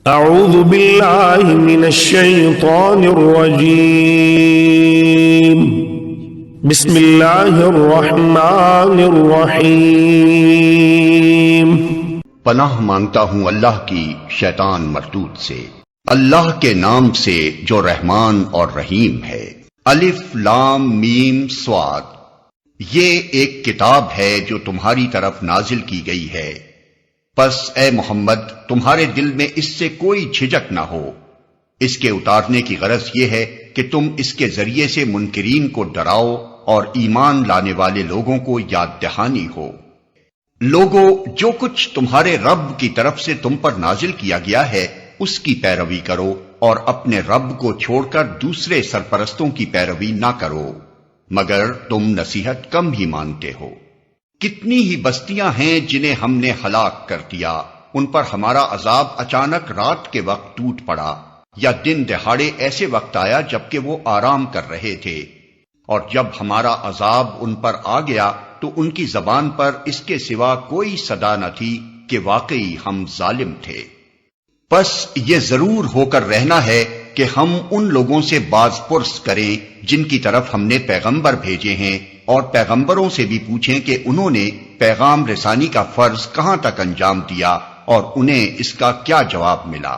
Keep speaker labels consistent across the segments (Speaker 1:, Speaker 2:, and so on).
Speaker 1: اعوذ باللہ من الشیطان الرجیم بسم اللہ الرحمن الرحیم۔
Speaker 2: پناہ مانگتا ہوں اللہ کی شیطان مردود سے، اللہ کے نام سے جو رحمان اور رحیم ہے۔ الف لام میم صاد، یہ ایک کتاب ہے جو تمہاری طرف نازل کی گئی ہے، پس اے محمد تمہارے دل میں اس سے کوئی جھجک نہ ہو۔ اس کے اتارنے کی غرض یہ ہے کہ تم اس کے ذریعے سے منکرین کو ڈراؤ اور ایمان لانے والے لوگوں کو یاد دہانی ہو۔ لوگو، جو کچھ تمہارے رب کی طرف سے تم پر نازل کیا گیا ہے اس کی پیروی کرو اور اپنے رب کو چھوڑ کر دوسرے سرپرستوں کی پیروی نہ کرو، مگر تم نصیحت کم ہی مانتے ہو۔ کتنی ہی بستیاں ہیں جنہیں ہم نے ہلاک کر دیا، ان پر ہمارا عذاب اچانک رات کے وقت ٹوٹ پڑا یا دن دہاڑے ایسے وقت آیا جبکہ وہ آرام کر رہے تھے، اور جب ہمارا عذاب ان پر آ گیا تو ان کی زبان پر اس کے سوا کوئی صدا نہ تھی کہ واقعی ہم ظالم تھے۔ پس یہ ضرور ہو کر رہنا ہے کہ ہم ان لوگوں سے باز پرس کریں جن کی طرف ہم نے پیغمبر بھیجے ہیں، اور پیغمبروں سے بھی پوچھیں کہ انہوں نے پیغام رسانی کا فرض کہاں تک انجام دیا اور انہیں اس کا کیا جواب ملا۔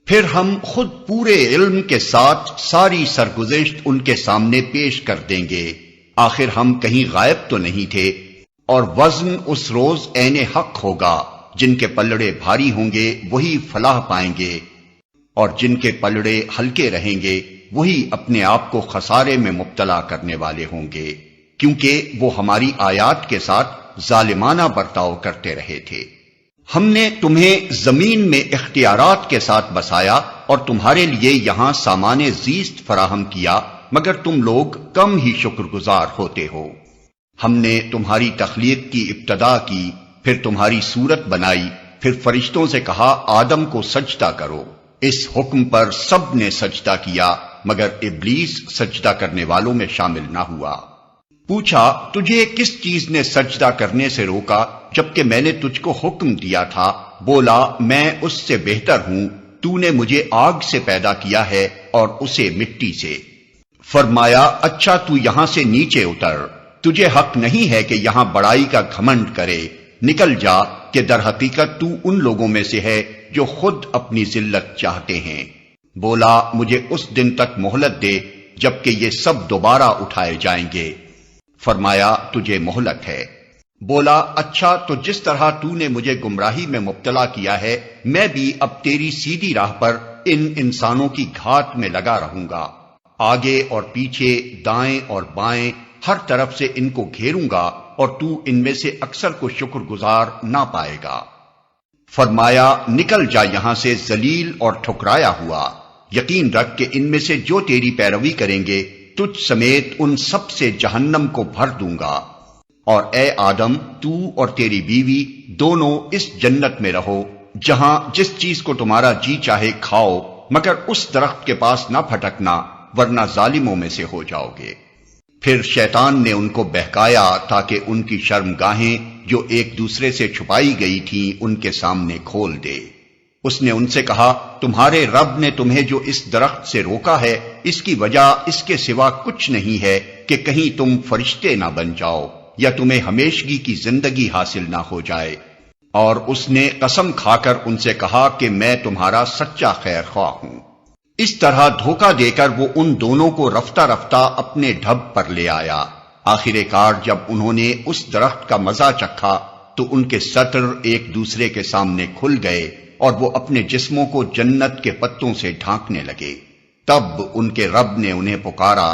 Speaker 2: پھر ہم خود پورے علم کے ساتھ ساری سرگزشت ان کے سامنے پیش کر دیں گے، آخر ہم کہیں غائب تو نہیں تھے۔ اور وزن اس روز عین حق ہوگا، جن کے پلڑے بھاری ہوں گے وہی فلاح پائیں گے، اور جن کے پلڑے ہلکے رہیں گے وہی اپنے آپ کو خسارے میں مبتلا کرنے والے ہوں گے، کیونکہ وہ ہماری آیات کے ساتھ ظالمانہ برتاؤ کرتے رہے تھے۔ ہم نے تمہیں زمین میں اختیارات کے ساتھ بسایا اور تمہارے لیے یہاں سامان زیست فراہم کیا، مگر تم لوگ کم ہی شکر گزار ہوتے ہو۔ ہم نے تمہاری تخلیق کی ابتدا کی، پھر تمہاری صورت بنائی، پھر فرشتوں سے کہا آدم کو سجدہ کرو۔ اس حکم پر سب نے سجدہ کیا مگر ابلیس سجدہ کرنے والوں میں شامل نہ ہوا۔ پوچھا تجھے کس چیز نے سجدہ کرنے سے روکا جبکہ میں نے تجھ کو حکم دیا تھا؟ بولا میں اس سے بہتر ہوں، تو نے مجھے آگ سے پیدا کیا ہے اور اسے مٹی سے۔ فرمایا اچھا تو یہاں سے نیچے اتر، تجھے حق نہیں ہے کہ یہاں بڑائی کا گھمنڈ کرے، نکل جا کہ در حقیقت تو ان لوگوں میں سے ہے جو خود اپنی ذلت چاہتے ہیں۔ بولا مجھے اس دن تک مہلت دے جبکہ یہ سب دوبارہ اٹھائے جائیں گے۔ فرمایا تجھے مہلت ہے۔ بولا اچھا تو جس طرح تو نے مجھے گمراہی میں مبتلا کیا ہے میں بھی اب تیری سیدھی راہ پر ان انسانوں کی گھات میں لگا رہوں گا، آگے اور پیچھے، دائیں اور بائیں، ہر طرف سے ان کو گھیروں گا اور تو ان میں سے اکثر کو شکر گزار نہ پائے گا۔ فرمایا نکل جا یہاں سے ذلیل اور ٹھکرایا ہوا، یقین رکھ کہ ان میں سے جو تیری پیروی کریں گے تجھ سمیت ان سب سے جہنم کو بھر دوں گا، اور اے آدم تو اور تیری بیوی دونوں اس جنت میں رہو جہاں جس چیز کو تمہارا جی چاہے کھاؤ، مگر اس درخت کے پاس نہ پھٹکنا ورنہ ظالموں میں سے ہو جاؤ گے۔ پھر شیطان نے ان کو بہکایا تاکہ ان کی شرمگاہیں جو ایک دوسرے سے چھپائی گئی تھیں ان کے سامنے کھول دے۔ اس نے ان سے کہا تمہارے رب نے تمہیں جو اس درخت سے روکا ہے اس کی وجہ اس کے سوا کچھ نہیں ہے کہ کہیں تم فرشتے نہ بن جاؤ یا تمہیں ہمیشگی کی زندگی حاصل نہ ہو جائے۔ اور اس نے قسم کھا کر ان سے کہا کہ میں تمہارا سچا خیر خواہ ہوں۔ اس طرح دھوکہ دے کر وہ ان دونوں کو رفتہ رفتہ اپنے ڈھب پر لے آیا۔ آخر کار جب انہوں نے اس درخت کا مزہ چکھا تو ان کے سطر ایک دوسرے کے سامنے کھل گئے اور وہ اپنے جسموں کو جنت کے پتوں سے ڈھانکنے لگے۔ تب ان کے رب نے انہیں پکارا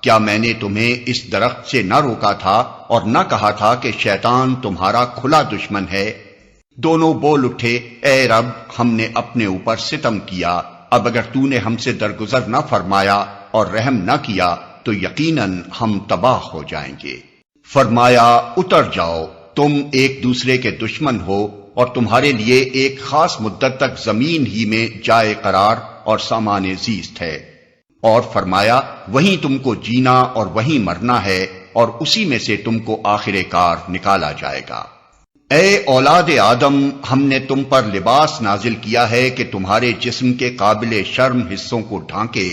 Speaker 2: کیا میں نے تمہیں اس درخت سے نہ روکا تھا اور نہ کہا تھا کہ شیطان تمہارا کھلا دشمن ہے؟ دونوں بول اٹھے اے رب ہم نے اپنے اوپر ستم کیا، اب اگر تو نے ہم سے درگزر نہ فرمایا اور رحم نہ کیا تو یقیناً ہم تباہ ہو جائیں گے۔ فرمایا اتر جاؤ، تم ایک دوسرے کے دشمن ہو اور تمہارے لیے ایک خاص مدت تک زمین ہی میں جائے قرار اور سامان زیست ہے، اور فرمایا وہیں تم کو جینا اور وہیں مرنا ہے اور اسی میں سے تم کو آخر کار نکالا جائے گا۔ اے اولاد آدم، ہم نے تم پر لباس نازل کیا ہے کہ تمہارے جسم کے قابل شرم حصوں کو ڈھانکے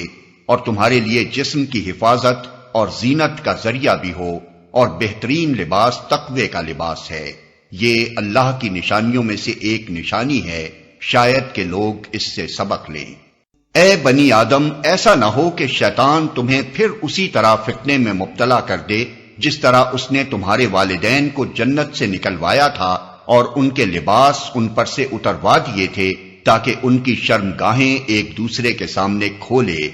Speaker 2: اور تمہارے لیے جسم کی حفاظت اور زینت کا ذریعہ بھی ہو، اور بہترین لباس تقوی کا لباس ہے۔ یہ اللہ کی نشانیوں میں سے ایک نشانی ہے، شاید کہ لوگ اس سے سبق لیں۔ اے بنی آدم، ایسا نہ ہو کہ شیطان تمہیں پھر اسی طرح فتنے میں مبتلا کر دے جس طرح اس نے تمہارے والدین کو جنت سے نکلوایا تھا اور ان کے لباس ان پر سے اتروا دیے تھے تاکہ ان کی شرمگاہیں ایک دوسرے کے سامنے کھولے۔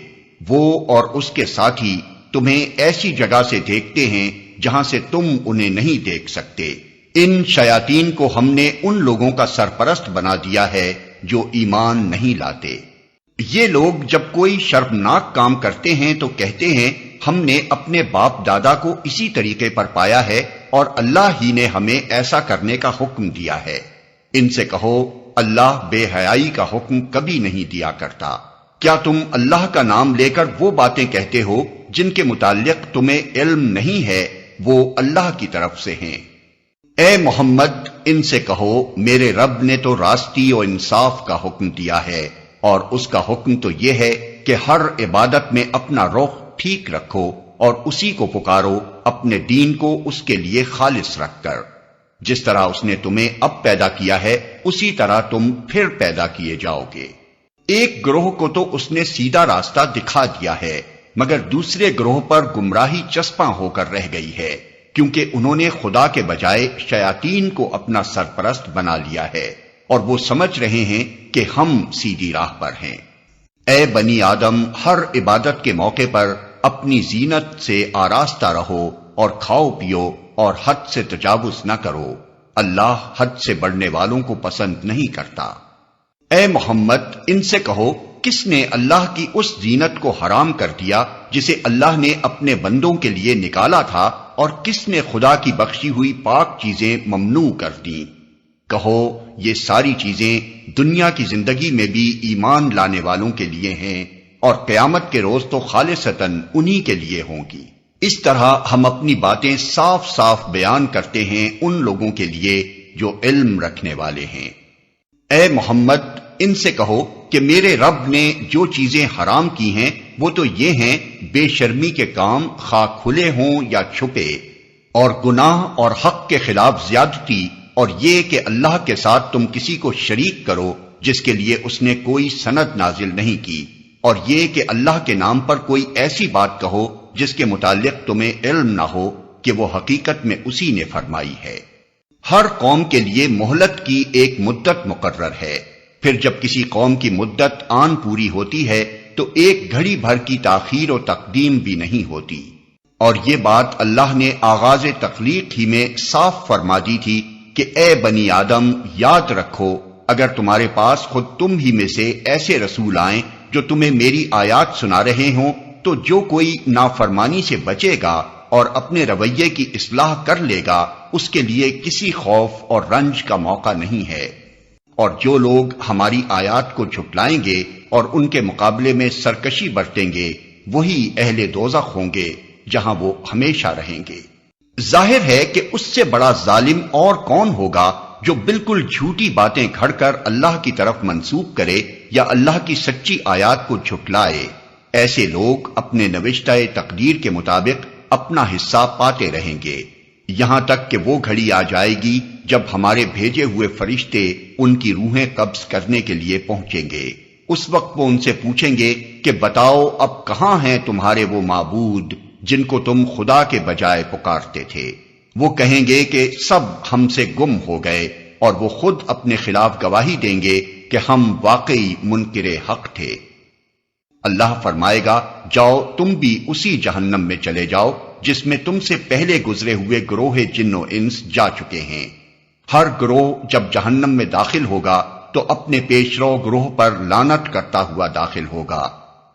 Speaker 2: وہ اور اس کے ساتھی تمہیں ایسی جگہ سے دیکھتے ہیں جہاں سے تم انہیں نہیں دیکھ سکتے۔ ان شیاطین کو ہم نے ان لوگوں کا سرپرست بنا دیا ہے جو ایمان نہیں لاتے۔ یہ لوگ جب کوئی شرمناک کام کرتے ہیں تو کہتے ہیں ہم نے اپنے باپ دادا کو اسی طریقے پر پایا ہے اور اللہ ہی نے ہمیں ایسا کرنے کا حکم دیا ہے۔ ان سے کہو اللہ بے حیائی کا حکم کبھی نہیں دیا کرتا۔ کیا تم اللہ کا نام لے کر وہ باتیں کہتے ہو جن کے متعلق تمہیں علم نہیں ہے، وہ اللہ کی طرف سے ہیں؟ اے محمد، ان سے کہو میرے رب نے تو راستی و انصاف کا حکم دیا ہے، اور اس کا حکم تو یہ ہے کہ ہر عبادت میں اپنا رخ ٹھیک رکھو اور اسی کو پکارو، اپنے دین کو اس کے لیے خالص رکھ کر۔ جس طرح اس نے تمہیں اب پیدا کیا ہے اسی طرح تم پھر پیدا کیے جاؤ گے۔ ایک گروہ کو تو اس نے سیدھا راستہ دکھا دیا ہے، مگر دوسرے گروہ پر گمراہی چسپاں ہو کر رہ گئی ہے، کیونکہ انہوں نے خدا کے بجائے شیاطین کو اپنا سرپرست بنا لیا ہے، اور وہ سمجھ رہے ہیں کہ ہم سیدھی راہ پر ہیں۔ اے بنی آدم، ہر عبادت کے موقع پر اپنی زینت سے آراستہ رہو اور کھاؤ پیو اور حد سے تجاوز نہ کرو، اللہ حد سے بڑھنے والوں کو پسند نہیں کرتا۔ اے محمد، ان سے کہو کس نے اللہ کی اس زینت کو حرام کر دیا جسے اللہ نے اپنے بندوں کے لیے نکالا تھا، اور کس نے خدا کی بخشی ہوئی پاک چیزیں ممنوع کر دیں؟ کہو یہ ساری چیزیں دنیا کی زندگی میں بھی ایمان لانے والوں کے لیے ہیں، اور قیامت کے روز تو خالصتاً انہی کے لیے ہوں گی۔ اس طرح ہم اپنی باتیں صاف صاف بیان کرتے ہیں ان لوگوں کے لیے جو علم رکھنے والے ہیں۔ اے محمد، ان سے کہو کہ میرے رب نے جو چیزیں حرام کی ہیں وہ تو یہ ہیں بے شرمی کے کام، خواہ کھلے ہوں یا چھپے، اور گناہ اور حق کے خلاف زیادتی، اور یہ کہ اللہ کے ساتھ تم کسی کو شریک کرو جس کے لیے اس نے کوئی سند نازل نہیں کی، اور یہ کہ اللہ کے نام پر کوئی ایسی بات کہو جس کے متعلق تمہیں علم نہ ہو کہ وہ حقیقت میں اسی نے فرمائی ہے۔ ہر قوم کے لیے مہلت کی ایک مدت مقرر ہے، پھر جب کسی قوم کی مدت آن پوری ہوتی ہے تو ایک گھڑی بھر کی تاخیر و تقدیم بھی نہیں ہوتی۔ اور یہ بات اللہ نے آغاز تخلیق ہی میں صاف فرما دی تھی کہ اے بنی آدم، یاد رکھو اگر تمہارے پاس خود تم ہی میں سے ایسے رسول آئیں جو تمہیں میری آیات سنا رہے ہوں، تو جو کوئی نافرمانی سے بچے گا اور اپنے رویے کی اصلاح کر لے گا اس کے لیے کسی خوف اور رنج کا موقع نہیں ہے۔ اور جو لوگ ہماری آیات کو جھٹلائیں گے اور ان کے مقابلے میں سرکشی برتیں گے وہی اہل دوزخ ہوں گے جہاں وہ ہمیشہ رہیں گے۔ ظاہر ہے کہ اس سے بڑا ظالم اور کون ہوگا جو بالکل جھوٹی باتیں گھڑ کر اللہ کی طرف منسوب کرے یا اللہ کی سچی آیات کو جھٹلائے۔ ایسے لوگ اپنے نوشتہ تقدیر کے مطابق اپنا حصہ پاتے رہیں گے، یہاں تک کہ وہ گھڑی آ جائے گی جب ہمارے بھیجے ہوئے فرشتے ان کی روحیں قبض کرنے کے لیے پہنچیں گے۔ اس وقت وہ ان سے پوچھیں گے کہ بتاؤ اب کہاں ہیں تمہارے وہ معبود جن کو تم خدا کے بجائے پکارتے تھے؟ وہ کہیں گے کہ سب ہم سے گم ہو گئے، اور وہ خود اپنے خلاف گواہی دیں گے کہ ہم واقعی منکر حق تھے۔ اللہ فرمائے گا جاؤ تم بھی اسی جہنم میں چلے جاؤ جس میں تم سے پہلے گزرے ہوئے گروہ جن و انس جا چکے ہیں۔ ہر گروہ جب جہنم میں داخل ہوگا تو اپنے پیشرو گروہ پر لعنت کرتا ہوا داخل ہوگا،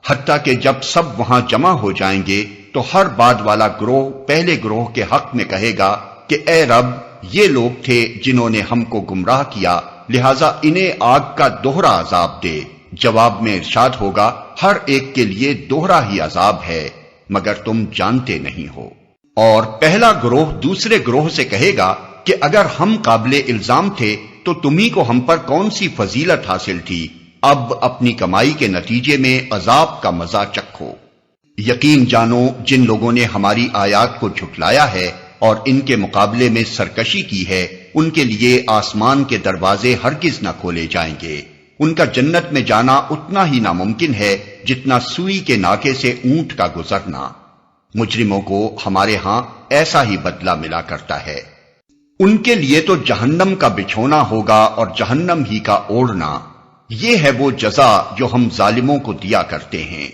Speaker 2: حتیٰ کہ جب سب وہاں جمع ہو جائیں گے تو ہر بعد والا گروہ پہلے گروہ کے حق میں کہے گا کہ اے رب، یہ لوگ تھے جنہوں نے ہم کو گمراہ کیا، لہذا انہیں آگ کا دوہرا عذاب دے۔ جواب میں ارشاد ہوگا ہر ایک کے لیے دوہرا ہی عذاب ہے، مگر تم جانتے نہیں ہو۔ اور پہلا گروہ دوسرے گروہ سے کہے گا کہ اگر ہم قابل الزام تھے تو تمہیں کو ہم پر کون سی فضیلت حاصل تھی، اب اپنی کمائی کے نتیجے میں عذاب کا مزہ چکھو۔ یقین جانو جن لوگوں نے ہماری آیات کو جھٹلایا ہے اور ان کے مقابلے میں سرکشی کی ہے، ان کے لیے آسمان کے دروازے ہرگز نہ کھولے جائیں گے۔ ان کا جنت میں جانا اتنا ہی ناممکن ہے جتنا سوئی کے ناکے سے اونٹ کا گزرنا۔ مجرموں کو ہمارے ہاں ایسا ہی بدلہ ملا کرتا ہے۔ ان کے لیے تو جہنم کا بچھونا ہوگا اور جہنم ہی کا اوڑھنا، یہ ہے وہ جزا جو ہم ظالموں کو دیا کرتے ہیں،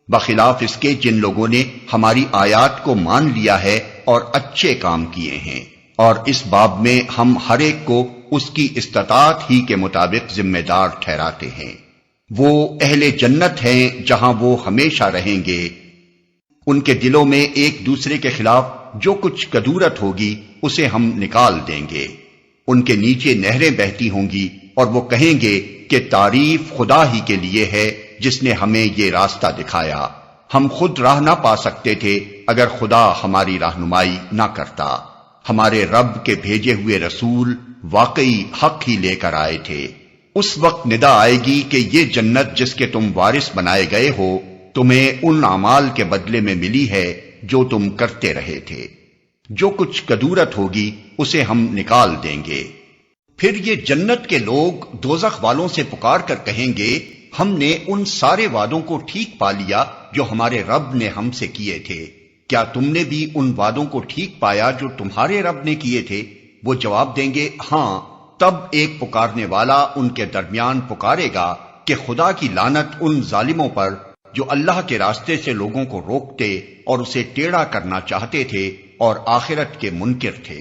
Speaker 2: بخلاف اس کے جن لوگوں نے ہماری آیات کو مان لیا ہے اور اچھے کام کیے ہیں۔ اور اس باب میں ہم ہر ایک کو اس کی استطاعت ہی کے مطابق ذمہ دار ٹھہراتے ہیں۔ وہ اہل جنت ہیں جہاں وہ ہمیشہ رہیں گے۔ ان کے دلوں میں ایک دوسرے کے خلاف جو کچھ کدورت ہوگی اسے ہم نکال دیں گے۔ ان کے نیچے نہریں بہتی ہوں گی اور وہ کہیں گے کہ تعریف خدا ہی کے لیے ہے جس نے ہمیں یہ راستہ دکھایا، ہم خود راہ نہ پا سکتے تھے اگر خدا ہماری رہنمائی نہ کرتا۔ ہمارے رب کے بھیجے ہوئے رسول واقعی حق ہی لے کر آئے تھے۔ اس وقت ندا آئے گی کہ یہ جنت جس کے تم وارث بنائے گئے ہو تمہیں ان اعمال کے بدلے میں ملی ہے جو تم کرتے رہے تھے، جو کچھ کدورت ہوگی اسے ہم نکال دیں گے۔ پھر یہ جنت کے لوگ دوزخ والوں سے پکار کر کہیں گے، ہم نے ان سارے وعدوں کو ٹھیک پا لیا جو ہمارے رب نے ہم سے کیے تھے، کیا تم نے بھی ان وعدوں کو ٹھیک پایا جو تمہارے رب نے کیے تھے؟ وہ جواب دیں گے ہاں۔ تب ایک پکارنے والا ان کے درمیان پکارے گا کہ خدا کی لعنت ان ظالموں پر جو اللہ کے راستے سے لوگوں کو روکتے اور اسے ٹیڑھا کرنا چاہتے تھے اور آخرت کے منکر تھے۔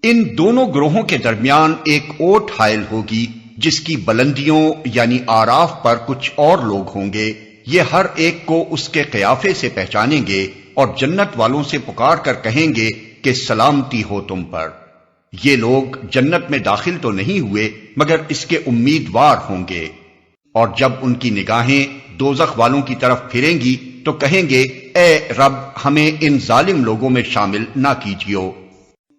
Speaker 2: ان دونوں گروہوں کے درمیان ایک اوٹ حائل ہوگی جس کی بلندیوں یعنی آراف پر کچھ اور لوگ ہوں گے، یہ ہر ایک کو اس کے قیافے سے پہچانیں گے اور جنت والوں سے پکار کر کہیں گے کہ سلامتی ہو تم پر۔ یہ لوگ جنت میں داخل تو نہیں ہوئے مگر اس کے امیدوار ہوں گے، اور جب ان کی نگاہیں دوزخ والوں کی طرف پھریں گی تو کہیں گے اے رب ہمیں ان ظالم لوگوں میں شامل نہ کیجیو۔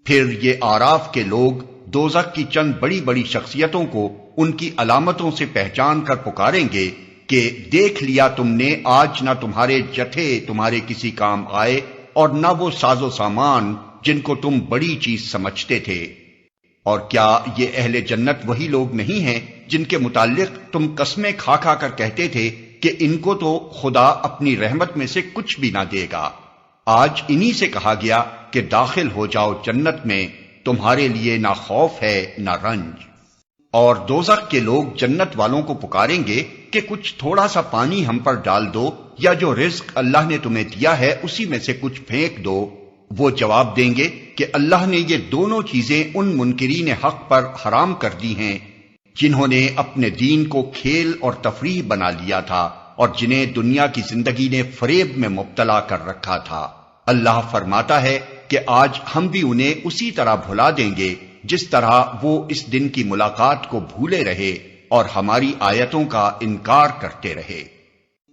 Speaker 2: پھر یہ آراف کے لوگ دوزخ کی چند بڑی بڑی شخصیتوں کو ان کی علامتوں سے پہچان کر پکاریں گے کہ دیکھ لیا تم نے، آج نہ تمہارے جتھے تمہارے کسی کام آئے اور نہ وہ ساز و سامان جن کو تم بڑی چیز سمجھتے تھے۔ اور کیا یہ اہل جنت وہی لوگ نہیں ہیں جن کے متعلق تم قسمیں کھا کھا کر کہتے تھے کہ ان کو تو خدا اپنی رحمت میں سے کچھ بھی نہ دے گا؟ آج انہی سے کہا گیا کہ داخل ہو جاؤ جنت میں، تمہارے لیے نہ خوف ہے نہ رنج۔ اور دوزخ کے لوگ جنت والوں کو پکاریں گے کہ کچھ تھوڑا سا پانی ہم پر ڈال دو، یا جو رزق اللہ نے تمہیں دیا ہے اسی میں سے کچھ پھینک دو۔ وہ جواب دیں گے کہ اللہ نے یہ دونوں چیزیں ان منکرین حق پر حرام کر دی ہیں جنہوں نے اپنے دین کو کھیل اور تفریح بنا لیا تھا اور جنہیں دنیا کی زندگی نے فریب میں مبتلا کر رکھا تھا۔ اللہ فرماتا ہے کہ آج ہم بھی انہیں اسی طرح بھلا دیں گے جس طرح وہ اس دن کی ملاقات کو بھولے رہے اور ہماری آیتوں کا انکار کرتے رہے۔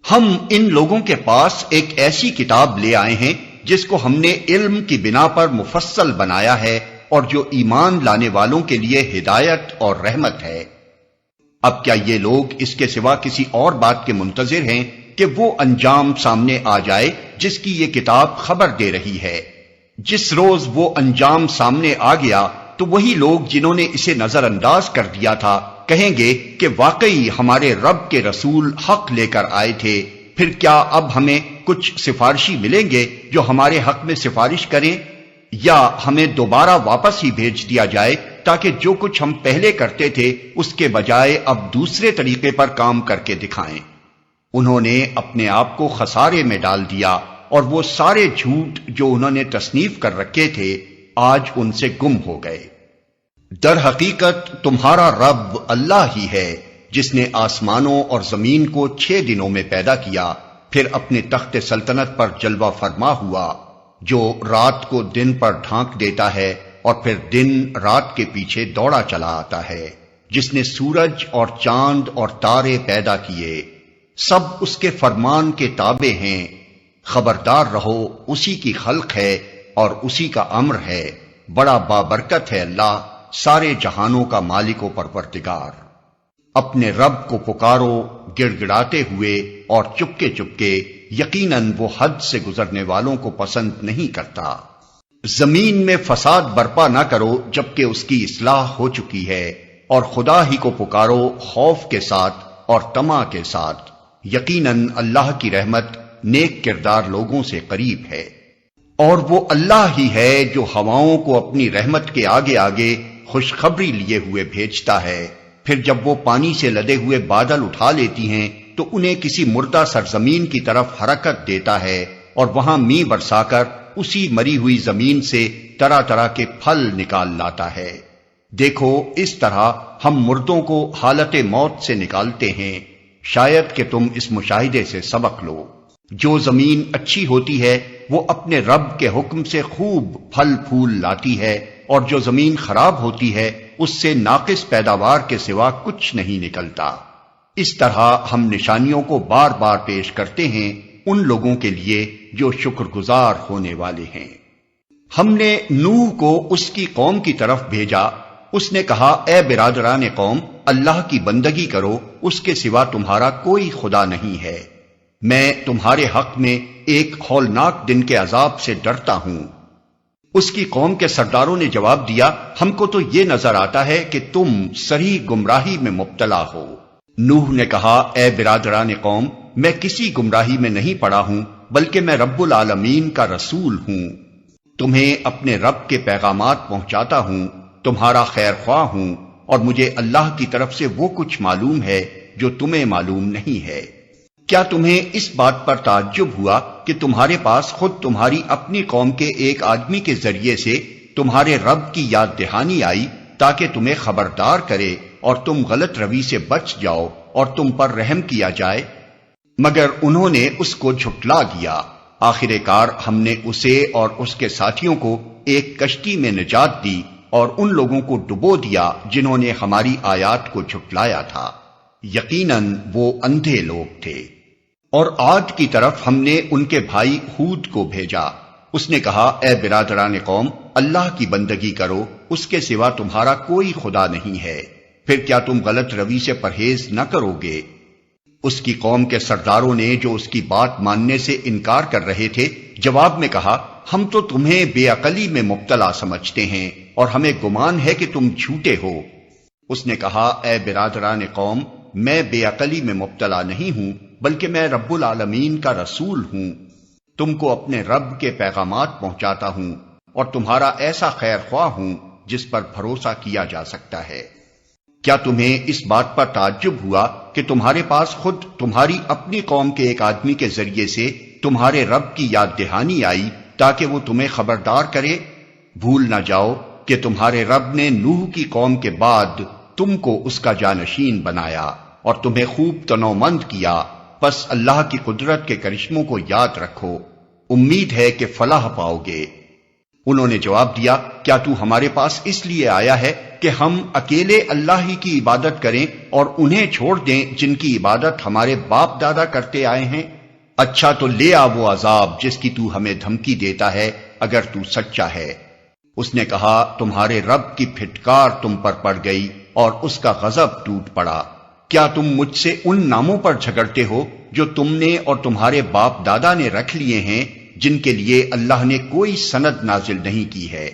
Speaker 2: ہم ان لوگوں کے پاس ایک ایسی کتاب لے آئے ہیں جس کو ہم نے علم کی بنا پر مفصل بنایا ہے اور جو ایمان لانے والوں کے لیے ہدایت اور رحمت ہے۔ اب کیا یہ لوگ اس کے سوا کسی اور بات کے منتظر ہیں کہ وہ انجام سامنے آ جائے جس کی یہ کتاب خبر دے رہی ہے؟ جس روز وہ انجام سامنے آ گیا تو وہی لوگ جنہوں نے اسے نظر انداز کر دیا تھا کہیں گے کہ واقعی ہمارے رب کے رسول حق لے کر آئے تھے، پھر کیا اب ہمیں کچھ سفارشی ملیں گے جو ہمارے حق میں سفارش کریں، یا ہمیں دوبارہ واپس ہی بھیج دیا جائے تاکہ جو کچھ ہم پہلے کرتے تھے اس کے بجائے اب دوسرے طریقے پر کام کر کے دکھائیں۔ انہوں نے اپنے آپ کو خسارے میں ڈال دیا اور وہ سارے جھوٹ جو انہوں نے تصنیف کر رکھے تھے آج ان سے گم ہو گئے۔ در حقیقت تمہارا رب اللہ ہی ہے جس نے آسمانوں اور زمین کو 6 دنوں میں پیدا کیا، پھر اپنے تخت سلطنت پر جلوہ فرما ہوا، جو رات کو دن پر ڈھانک دیتا ہے اور پھر دن رات کے پیچھے دوڑا چلا آتا ہے، جس نے سورج اور چاند اور تارے پیدا کیے، سب اس کے فرمان کے تابع ہیں۔ خبردار رہو، اسی کی خلق ہے اور اسی کا امر ہے، بڑا بابرکت ہے اللہ، سارے جہانوں کا مالک و پروردگار۔ اپنے رب کو پکارو گڑ گڑاتے ہوئے اور چپکے چپکے، یقیناً وہ حد سے گزرنے والوں کو پسند نہیں کرتا۔ زمین میں فساد برپا نہ کرو جبکہ اس کی اصلاح ہو چکی ہے، اور خدا ہی کو پکارو خوف کے ساتھ اور طمع کے ساتھ، یقیناً اللہ کی رحمت نیک کردار لوگوں سے قریب ہے۔ اور وہ اللہ ہی ہے جو ہواؤں کو اپنی رحمت کے آگے آگے خوشخبری لیے ہوئے بھیجتا ہے، پھر جب وہ پانی سے لدے ہوئے بادل اٹھا لیتی ہیں تو انہیں کسی مردہ سرزمین کی طرف حرکت دیتا ہے، اور وہاں می برسا کر اسی مری ہوئی زمین سے طرح طرح کے پھل نکال لاتا ہے۔ دیکھو اس طرح ہم مردوں کو حالت موت سے نکالتے ہیں، شاید کہ تم اس مشاہدے سے سبق لو۔ جو زمین اچھی ہوتی ہے وہ اپنے رب کے حکم سے خوب پھل پھول لاتی ہے، اور جو زمین خراب ہوتی ہے اس سے ناقص پیداوار کے سوا کچھ نہیں نکلتا۔ اس طرح ہم نشانیوں کو بار بار پیش کرتے ہیں ان لوگوں کے لیے جو شکر گزار ہونے والے ہیں۔ ہم نے نوح کو اس کی قوم کی طرف بھیجا، اس نے کہا اے برادران قوم، اللہ کی بندگی کرو، اس کے سوا تمہارا کوئی خدا نہیں ہے۔ میں تمہارے حق میں ایک ہولناک دن کے عذاب سے ڈرتا ہوں۔ اس کی قوم کے سرداروں نے جواب دیا، ہم کو تو یہ نظر آتا ہے کہ تم صریح گمراہی میں مبتلا ہو۔ نوح نے کہا اے برادران قوم، میں کسی گمراہی میں نہیں پڑا ہوں، بلکہ میں رب العالمین کا رسول ہوں، تمہیں اپنے رب کے پیغامات پہنچاتا ہوں، تمہارا خیر خواہ ہوں، اور مجھے اللہ کی طرف سے وہ کچھ معلوم ہے جو تمہیں معلوم نہیں ہے۔ کیا تمہیں اس بات پر تعجب ہوا کہ تمہارے پاس خود تمہاری اپنی قوم کے ایک آدمی کے ذریعے سے تمہارے رب کی یاد دہانی آئی تاکہ تمہیں خبردار کرے اور تم غلط روی سے بچ جاؤ اور تم پر رحم کیا جائے؟ مگر انہوں نے اس کو جھٹلا دیا۔ آخر کار ہم نے اسے اور اس کے ساتھیوں کو ایک کشتی میں نجات دی اور ان لوگوں کو ڈبو دیا جنہوں نے ہماری آیات کو جھٹلایا تھا، یقیناً وہ اندھے لوگ تھے۔ اور عاد کی طرف ہم نے ان کے بھائی ہود کو بھیجا، اس نے کہا اے برادران قوم، اللہ کی بندگی کرو، اس کے سوا تمہارا کوئی خدا نہیں ہے، پھر کیا تم غلط روی سے پرہیز نہ کرو گے؟ اس کی قوم کے سرداروں نے جو اس کی بات ماننے سے انکار کر رہے تھے جواب میں کہا، ہم تو تمہیں بے عقلی میں مبتلا سمجھتے ہیں اور ہمیں گمان ہے کہ تم جھوٹے ہو۔ اس نے کہا اے برادران قوم، میں بے عقلی میں مبتلا نہیں ہوں، بلکہ میں رب العالمین کا رسول ہوں، تم کو اپنے رب کے پیغامات پہنچاتا ہوں اور تمہارا ایسا خیر خواہ ہوں جس پر بھروسہ کیا جا سکتا ہے۔ کیا تمہیں اس بات پر تعجب ہوا کہ تمہارے پاس خود تمہاری اپنی قوم کے ایک آدمی کے ذریعے سے تمہارے رب کی یاد دہانی آئی تاکہ وہ تمہیں خبردار کرے؟ بھول نہ جاؤ کہ تمہارے رب نے نوح کی قوم کے بعد تم کو اس کا جانشین بنایا اور تمہیں خوب تنومند کیا، پس اللہ کی قدرت کے کرشموں کو یاد رکھو، امید ہے کہ فلاح پاؤ گے۔ انہوں نے جواب دیا، کیا تو ہمارے پاس اس لیے آیا ہے کہ ہم اکیلے اللہ ہی کی عبادت کریں اور انہیں چھوڑ دیں جن کی عبادت ہمارے باپ دادا کرتے آئے ہیں؟ اچھا تو لے آ وہ عذاب جس کی تو ہمیں دھمکی دیتا ہے اگر تو سچا ہے۔ اس نے کہا، تمہارے رب کی پھٹکار تم پر پڑ گئی اور اس کا غضب ٹوٹ پڑا۔ کیا تم مجھ سے ان ناموں پر جھگڑتے ہو جو تم نے اور تمہارے باپ دادا نے رکھ لیے ہیں جن کے لیے اللہ نے کوئی سند نازل نہیں کی ہے؟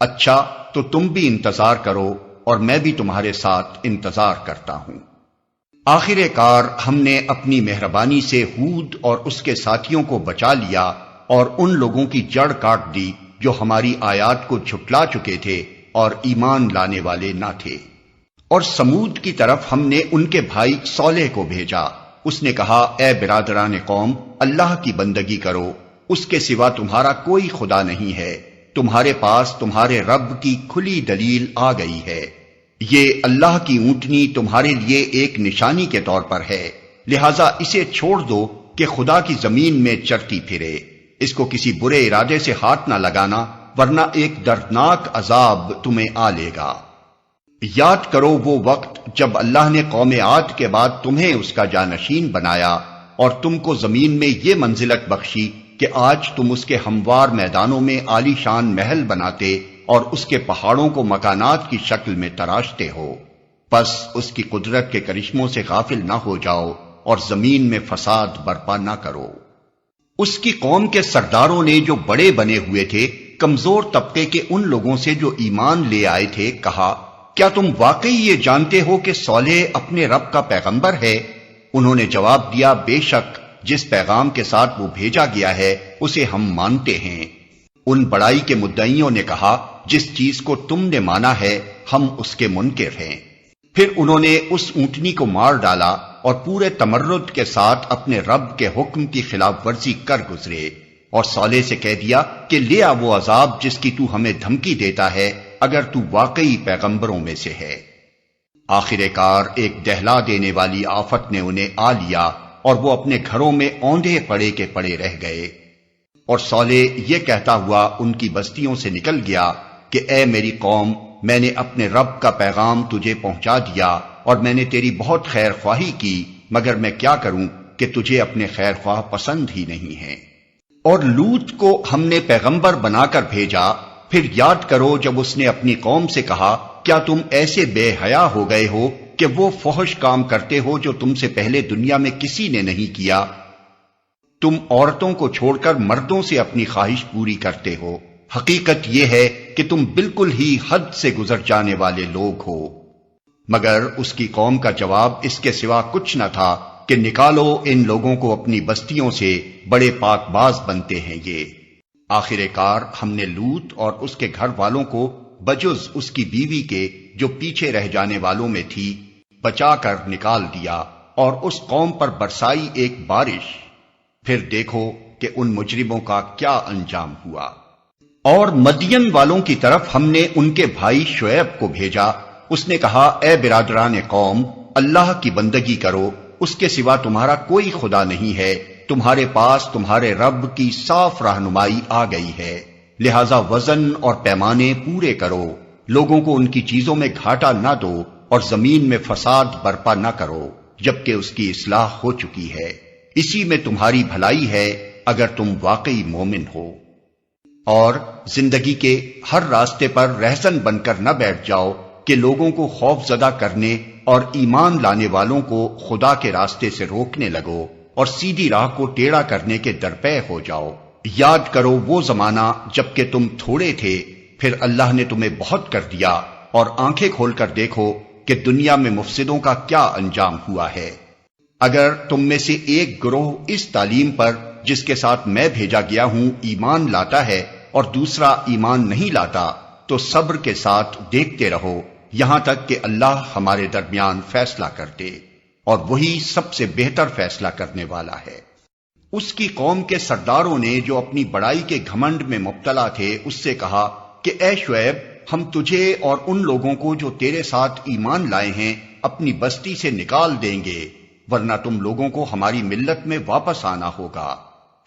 Speaker 2: اچھا تو تم بھی انتظار کرو اور میں بھی تمہارے ساتھ انتظار کرتا ہوں۔ آخر کار ہم نے اپنی مہربانی سے ہود اور اس کے ساتھیوں کو بچا لیا اور ان لوگوں کی جڑ کاٹ دی جو ہماری آیات کو جھٹلا چکے تھے اور ایمان لانے والے نہ تھے۔ اور سمود کی طرف ہم نے ان کے بھائی صالح کو بھیجا، اس نے کہا اے برادران قوم، اللہ کی بندگی کرو، اس کے سوا تمہارا کوئی خدا نہیں ہے، تمہارے پاس تمہارے رب کی کھلی دلیل آ گئی ہے، یہ اللہ کی اونٹنی تمہارے لیے ایک نشانی کے طور پر ہے، لہذا اسے چھوڑ دو کہ خدا کی زمین میں چرتی پھرے، اس کو کسی برے ارادے سے ہاتھ نہ لگانا ورنہ ایک دردناک عذاب تمہیں آ لے گا۔ یاد کرو وہ وقت جب اللہ نے قوم عاد کے بعد تمہیں اس کا جانشین بنایا اور تم کو زمین میں یہ منزلت بخشی کہ آج تم اس کے ہموار میدانوں میں عالی شان محل بناتے اور اس کے پہاڑوں کو مکانات کی شکل میں تراشتے ہو، پس اس کی قدرت کے کرشموں سے غافل نہ ہو جاؤ اور زمین میں فساد برپا نہ کرو۔ اس کی قوم کے سرداروں نے جو بڑے بنے ہوئے تھے کمزور طبقے کے ان لوگوں سے جو ایمان لے آئے تھے کہا، کیا تم واقعی یہ جانتے ہو کہ صالح اپنے رب کا پیغمبر ہے؟ انہوں نے جواب دیا، بے شک جس پیغام کے ساتھ وہ بھیجا گیا ہے اسے ہم مانتے ہیں۔ ان بڑائی کے مدعیوں نے کہا، جس چیز کو تم نے مانا ہے ہم اس کے منکر ہیں۔ پھر انہوں نے اس اونٹنی کو مار ڈالا اور پورے تمرد کے ساتھ اپنے رب کے حکم کی خلاف ورزی کر گزرے، اور صالح سے کہہ دیا کہ لے آ وہ عذاب جس کی تو ہمیں دھمکی دیتا ہے اگر تو واقعی پیغمبروں میں سے ہے۔ آخر کار ایک دہلا دینے والی آفت نے انہیں آ لیا اور وہ اپنے گھروں میں اوندھے پڑے کے پڑے رہ گئے۔ اور صالح یہ کہتا ہوا ان کی بستیوں سے نکل گیا کہ اے میری قوم، میں نے اپنے رب کا پیغام تجھے پہنچا دیا اور میں نے تیری بہت خیر خواہی کی، مگر میں کیا کروں کہ تجھے اپنے خیر خواہ پسند ہی نہیں ہیں۔ اور لوط کو ہم نے پیغمبر بنا کر بھیجا، پھر یاد کرو جب اس نے اپنی قوم سے کہا، کیا تم ایسے بے حیا ہو گئے ہو کہ وہ فحش کام کرتے ہو جو تم سے پہلے دنیا میں کسی نے نہیں کیا؟ تم عورتوں کو چھوڑ کر مردوں سے اپنی خواہش پوری کرتے ہو، حقیقت یہ ہے کہ تم بالکل ہی حد سے گزر جانے والے لوگ ہو۔ مگر اس کی قوم کا جواب اس کے سوا کچھ نہ تھا کہ نکالو ان لوگوں کو اپنی بستیوں سے، بڑے پاک باز بنتے ہیں یہ۔ آخر کار ہم نے لوط اور اس کے گھر والوں کو بجز اس کی بیوی کے جو پیچھے رہ جانے والوں میں تھی بچا کر نکال دیا، اور اس قوم پر برسائی ایک بارش۔ پھر دیکھو کہ ان مجرموں کا کیا انجام ہوا۔ اور مدین والوں کی طرف ہم نے ان کے بھائی شعیب کو بھیجا۔ اس نے کہا، اے برادران قوم، اللہ کی بندگی کرو، اس کے سوا تمہارا کوئی خدا نہیں ہے، تمہارے پاس تمہارے رب کی صاف رہنمائی آ گئی ہے، لہذا وزن اور پیمانے پورے کرو، لوگوں کو ان کی چیزوں میں گھاٹا نہ دو اور زمین میں فساد برپا نہ کرو جبکہ اس کی اصلاح ہو چکی ہے، اسی میں تمہاری بھلائی ہے اگر تم واقعی مومن ہو۔ اور زندگی کے ہر راستے پر رہزن بن کر نہ بیٹھ جاؤ کہ لوگوں کو خوف زدہ کرنے اور ایمان لانے والوں کو خدا کے راستے سے روکنے لگو اور سیدھی راہ کو ٹیڑھا کرنے کے درپے ہو جاؤ۔ یاد کرو وہ زمانہ جب کہ تم تھوڑے تھے، پھر اللہ نے تمہیں بہت کر دیا، اور آنکھیں کھول کر دیکھو کہ دنیا میں مفسدوں کا کیا انجام ہوا ہے۔ اگر تم میں سے ایک گروہ اس تعلیم پر جس کے ساتھ میں بھیجا گیا ہوں ایمان لاتا ہے اور دوسرا ایمان نہیں لاتا، تو صبر کے ساتھ دیکھتے رہو یہاں تک کہ اللہ ہمارے درمیان فیصلہ کر دے، اور وہی سب سے بہتر فیصلہ کرنے والا ہے۔ اس کی قوم کے سرداروں نے جو اپنی بڑائی کے گھمنڈ میں مبتلا تھے اس سے کہا کہ اے شعیب، ہم تجھے اور ان لوگوں کو جو تیرے ساتھ ایمان لائے ہیں اپنی بستی سے نکال دیں گے، ورنہ تم لوگوں کو ہماری ملت میں واپس آنا ہوگا۔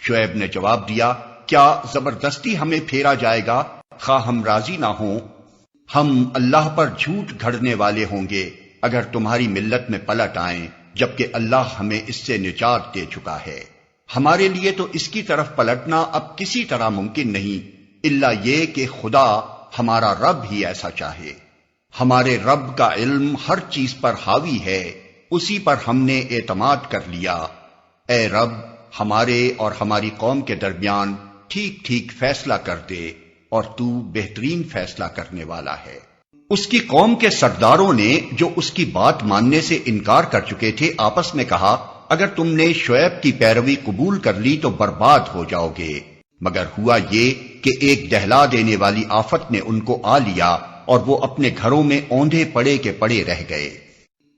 Speaker 2: شعیب نے جواب دیا، کیا زبردستی ہمیں پھیرا جائے گا خواہ ہم راضی نہ ہوں؟ ہم اللہ پر جھوٹ گھڑنے والے ہوں گے اگر تمہاری ملت میں پلٹ آئیں، جبکہ اللہ ہمیں اس سے نجات دے چکا ہے۔ ہمارے لیے تو اس کی طرف پلٹنا اب کسی طرح ممکن نہیں، الا یہ کہ خدا ہمارا رب ہی ایسا چاہے۔ ہمارے رب کا علم ہر چیز پر حاوی ہے، اسی پر ہم نے اعتماد کر لیا۔ اے رب، ہمارے اور ہماری قوم کے درمیان ٹھیک ٹھیک فیصلہ کر دے، اور تو بہترین فیصلہ کرنے والا ہے۔ اس کی قوم کے سرداروں نے جو اس کی بات ماننے سے انکار کر چکے تھے آپس میں کہا، اگر تم نے شعیب کی پیروی قبول کر لی تو برباد ہو جاؤ گے۔ مگر ہوا یہ کہ ایک دہلا دینے والی آفت نے ان کو آ لیا اور وہ اپنے گھروں میں اوندھے پڑے کے پڑے رہ گئے۔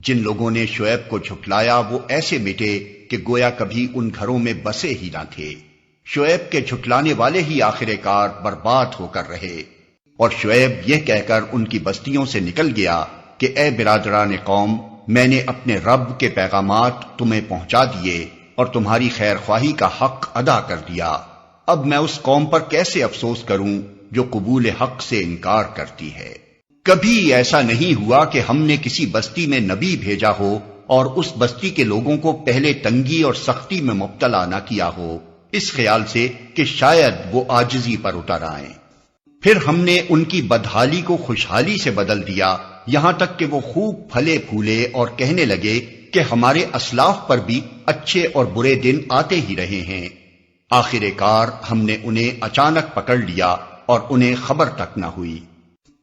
Speaker 2: جن لوگوں نے شعیب کو جھٹلایا وہ ایسے مٹے کہ گویا کبھی ان گھروں میں بسے ہی نہ تھے۔ شعیب کے جھٹلانے والے ہی آخر کار برباد ہو کر رہے۔ اور شعیب یہ کہہ کر ان کی بستیوں سے نکل گیا کہ اے برادران قوم، میں نے اپنے رب کے پیغامات تمہیں پہنچا دیے اور تمہاری خیر خواہی کا حق ادا کر دیا۔ اب میں اس قوم پر کیسے افسوس کروں جو قبول حق سے انکار کرتی ہے۔ کبھی ایسا نہیں ہوا کہ ہم نے کسی بستی میں نبی بھیجا ہو اور اس بستی کے لوگوں کو پہلے تنگی اور سختی میں مبتلا نہ کیا ہو، اس خیال سے کہ شاید وہ عاجزی پر اتر آئیں۔ پھر ہم نے ان کی بدحالی کو خوشحالی سے بدل دیا، یہاں تک کہ وہ خوب پھلے پھولے اور کہنے لگے کہ ہمارے اسلاف پر بھی اچھے اور برے دن آتے ہی رہے ہیں۔ آخر کار ہم نے انہیں اچانک پکڑ لیا اور انہیں خبر تک نہ ہوئی۔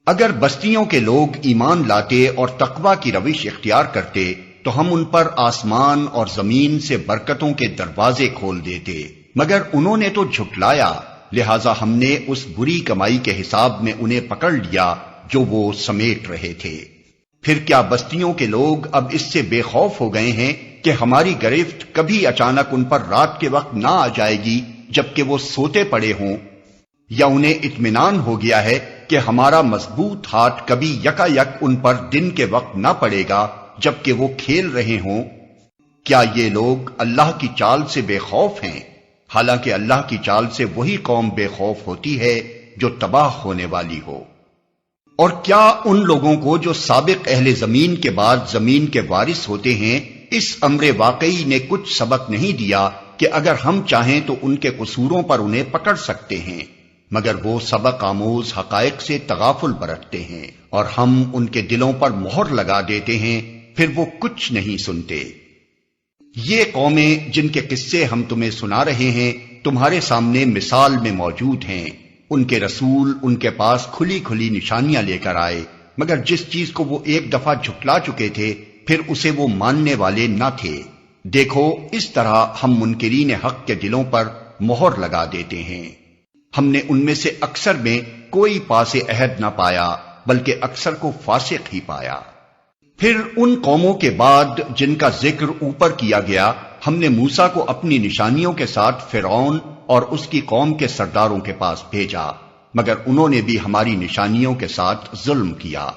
Speaker 2: اگر بستیوں کے لوگ ایمان لاتے اور تقوی کی روش اختیار کرتے تو ہم ان پر آسمان اور زمین سے برکتوں کے دروازے کھول دیتے، مگر انہوں نے تو جھٹلایا، لہذا ہم نے اس بری کمائی کے حساب میں انہیں پکڑ لیا جو وہ سمیٹ رہے تھے۔ پھر کیا بستیوں کے لوگ اب اس سے بے خوف ہو گئے ہیں کہ ہماری گرفت کبھی اچانک ان پر رات کے وقت نہ آ جائے گی جبکہ وہ سوتے پڑے ہوں، یا انہیں اطمینان ہو گیا ہے کہ ہمارا مضبوط ہاتھ کبھی یکا یک ان پر دن کے وقت نہ پڑے گا جبکہ وہ کھیل رہے ہوں؟ کیا یہ لوگ اللہ کی چال سے بے خوف ہیں؟ حالانکہ اللہ کی چال سے وہی قوم بے خوف ہوتی ہے جو تباہ ہونے والی ہو۔ اور کیا ان لوگوں کو جو سابق اہل زمین کے بعد زمین کے وارث ہوتے ہیں اس امر واقعی نے کچھ سبق نہیں دیا کہ اگر ہم چاہیں تو ان کے قصوروں پر انہیں پکڑ سکتے ہیں، مگر وہ سبق آموز حقائق سے تغافل برتتے ہیں اور ہم ان کے دلوں پر مہر لگا دیتے ہیں، پھر وہ کچھ نہیں سنتے۔ یہ قومیں جن کے قصے ہم تمہیں سنا رہے ہیں تمہارے سامنے مثال میں موجود ہیں۔ ان کے رسول ان کے پاس کھلی کھلی نشانیاں لے کر آئے، مگر جس چیز کو وہ ایک دفعہ جھٹلا چکے تھے پھر اسے وہ ماننے والے نہ تھے۔ دیکھو اس طرح ہم منکرین حق کے دلوں پر مہر لگا دیتے ہیں۔ ہم نے ان میں سے اکثر میں کوئی پاس عہد نہ پایا بلکہ اکثر کو فاسق ہی پایا۔ پھر ان قوموں کے بعد جن کا ذکر اوپر کیا گیا ہم نے موسیٰ کو اپنی نشانیوں کے ساتھ فرعون اور اس کی قوم کے سرداروں کے پاس بھیجا، مگر انہوں نے بھی ہماری نشانیوں کے ساتھ ظلم کیا۔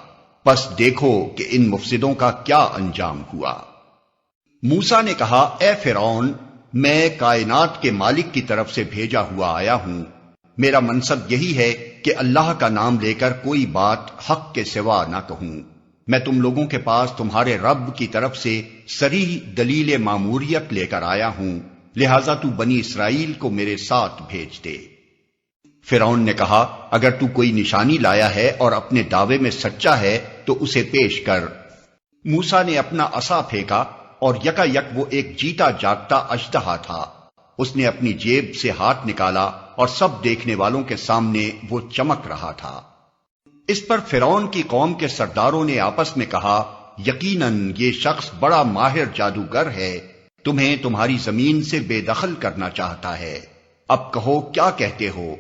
Speaker 2: پس دیکھو کہ ان مفسدوں کا کیا انجام ہوا۔ موسیٰ نے کہا، اے فرعون، میں کائنات کے مالک کی طرف سے بھیجا ہوا آیا ہوں، میرا منصب یہی ہے کہ اللہ کا نام لے کر کوئی بات حق کے سوا نہ کہوں۔ میں تم لوگوں کے پاس تمہارے رب کی طرف سے صریح دلیل ماموریت لے کر آیا ہوں، لہذا تو بنی اسرائیل کو میرے ساتھ بھیج دے۔ فرعون نے کہا، اگر تو کوئی نشانی لایا ہے اور اپنے دعوے میں سچا ہے تو اسے پیش کر۔ موسیٰ نے اپنا عصا پھینکا اور یکا یک وہ ایک جیتا جاگتا اژدہا تھا۔ اس نے اپنی جیب سے ہاتھ نکالا اور سب دیکھنے والوں کے سامنے وہ چمک رہا تھا۔ اس پر فرعون کی قوم کے سرداروں نے آپس میں کہا، یقیناً یہ شخص بڑا ماہر جادوگر ہے، تمہیں تمہاری زمین سے بے دخل کرنا چاہتا ہے، اب کہو کیا کہتے ہو؟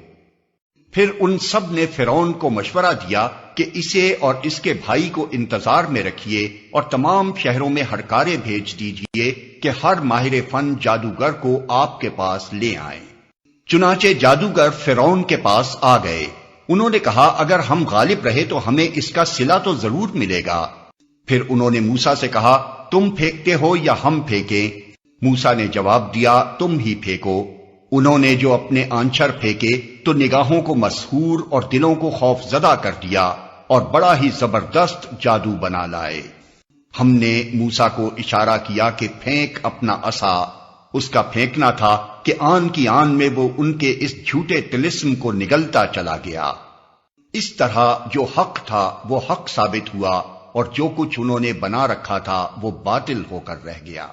Speaker 2: پھر ان سب نے فرعون کو مشورہ دیا کہ اسے اور اس کے بھائی کو انتظار میں رکھیے اور تمام شہروں میں ہڑکارے بھیج دیجیے کہ ہر ماہر فن جادوگر کو آپ کے پاس لے آئیں۔ چنانچہ جادوگر فرعون کے پاس آ گئے۔ انہوں نے کہا، اگر ہم غالب رہے تو ہمیں اس کا صلہ تو ضرور ملے گا۔ پھر انہوں نے موسیٰ سے کہا، تم پھینکتے ہو یا ہم پھینکیں؟ موسیٰ نے جواب دیا، تم ہی پھینکو۔ انہوں نے جو اپنے آنچر پھینکے تو نگاہوں کو مسحور اور دلوں کو خوف زدہ کر دیا اور بڑا ہی زبردست جادو بنا لائے۔ ہم نے موسیٰ کو اشارہ کیا کہ پھینک اپنا عصا۔ اس کا پھینکنا تھا کہ آن کی آن میں وہ ان کے اس جھوٹے طلسم کو نگلتا چلا گیا۔ اس طرح جو حق تھا وہ حق ثابت ہوا اور جو کچھ انہوں نے بنا رکھا تھا وہ باطل ہو کر رہ گیا۔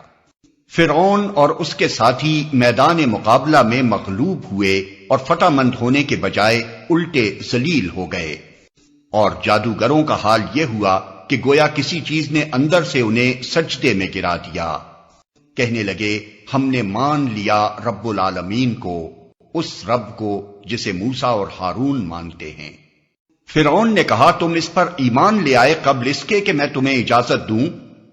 Speaker 2: فرعون اور اس کے ساتھی میدان مقابلہ میں مغلوب ہوئے اور فتح مند ہونے کے بجائے الٹے ذلیل ہو گئے، اور جادوگروں کا حال یہ ہوا کہ گویا کسی چیز نے اندر سے انہیں سجدے میں گرا دیا۔ کہنے لگے، ہم نے مان لیا رب العالمین کو، اس رب کو جسے موسیٰ اور ہارون مانتے ہیں۔ فرعون نے کہا، تم اس پر ایمان لے آئے قبل اس کے کہ میں تمہیں اجازت دوں؟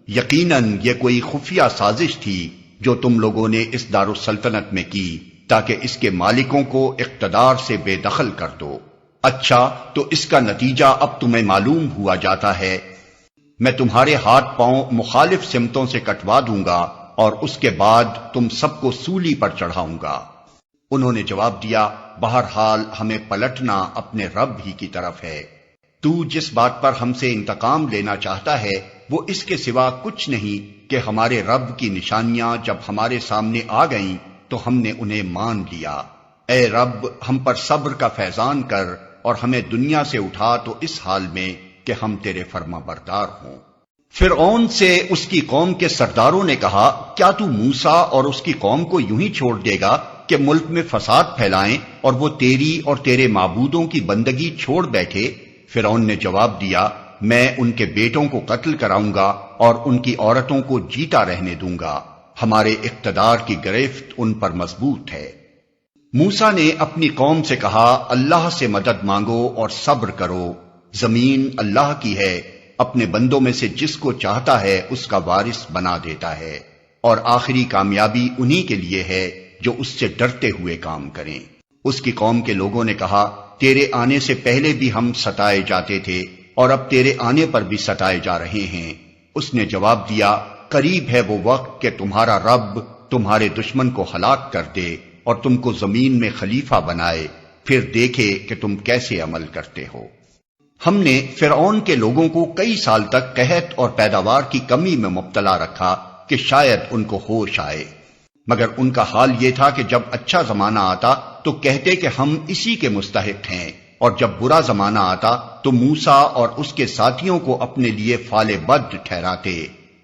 Speaker 2: یقیناً یہ کوئی خفیہ سازش تھی جو تم لوگوں نے اس دارالسلطنت میں کی تاکہ اس کے مالکوں کو اقتدار سے بے دخل کر دو۔ اچھا، تو اس کا نتیجہ اب تمہیں معلوم ہوا جاتا ہے۔ میں تمہارے ہاتھ پاؤں مخالف سمتوں سے کٹوا دوں گا اور اس کے بعد تم سب کو سولی پر چڑھاؤں گا۔ انہوں نے جواب دیا، بہرحال ہمیں پلٹنا اپنے رب ہی کی طرف ہے۔ تو جس بات پر ہم سے انتقام لینا چاہتا ہے وہ اس کے سوا کچھ نہیں کہ ہمارے رب کی نشانیاں جب ہمارے سامنے آ گئیں تو ہم نے انہیں مان لیا۔ اے رب، ہم پر صبر کا فیضان کر اور ہمیں دنیا سے اٹھا تو اس حال میں کہ ہم تیرے فرما بردار ہوں۔ فرعون سے اس کی قوم کے سرداروں نے کہا، کیا تو موسیٰ اور اس کی قوم کو یوں ہی چھوڑ دے گا کہ ملک میں فساد پھیلائیں اور وہ تیری اور تیرے معبودوں کی بندگی چھوڑ بیٹھے؟ فرعون نے جواب دیا، میں ان کے بیٹوں کو قتل کراؤں گا اور ان کی عورتوں کو جیتا رہنے دوں گا، ہمارے اقتدار کی گرفت ان پر مضبوط ہے۔ موسیٰ نے اپنی قوم سے کہا، اللہ سے مدد مانگو اور صبر کرو، زمین اللہ کی ہے، اپنے بندوں میں سے جس کو چاہتا ہے اس کا وارث بنا دیتا ہے، اور آخری کامیابی انہی کے لیے ہے جو اس سے ڈرتے ہوئے کام کریں۔ اس کی قوم کے لوگوں نے کہا، تیرے آنے سے پہلے بھی ہم ستائے جاتے تھے اور اب تیرے آنے پر بھی ستائے جا رہے ہیں۔ اس نے جواب دیا، قریب ہے وہ وقت کہ تمہارا رب تمہارے دشمن کو ہلاک کر دے اور تم کو زمین میں خلیفہ بنائے، پھر دیکھے کہ تم کیسے عمل کرتے ہو۔ ہم نے فرعون کے لوگوں کو کئی سال تک قحط اور پیداوار کی کمی میں مبتلا رکھا کہ شاید ان کو ہوش آئے، مگر ان کا حال یہ تھا کہ جب اچھا زمانہ آتا تو کہتے کہ ہم اسی کے مستحق ہیں، اور جب برا زمانہ آتا تو موسیٰ اور اس کے ساتھیوں کو اپنے لیے فال بد ٹھہراتے،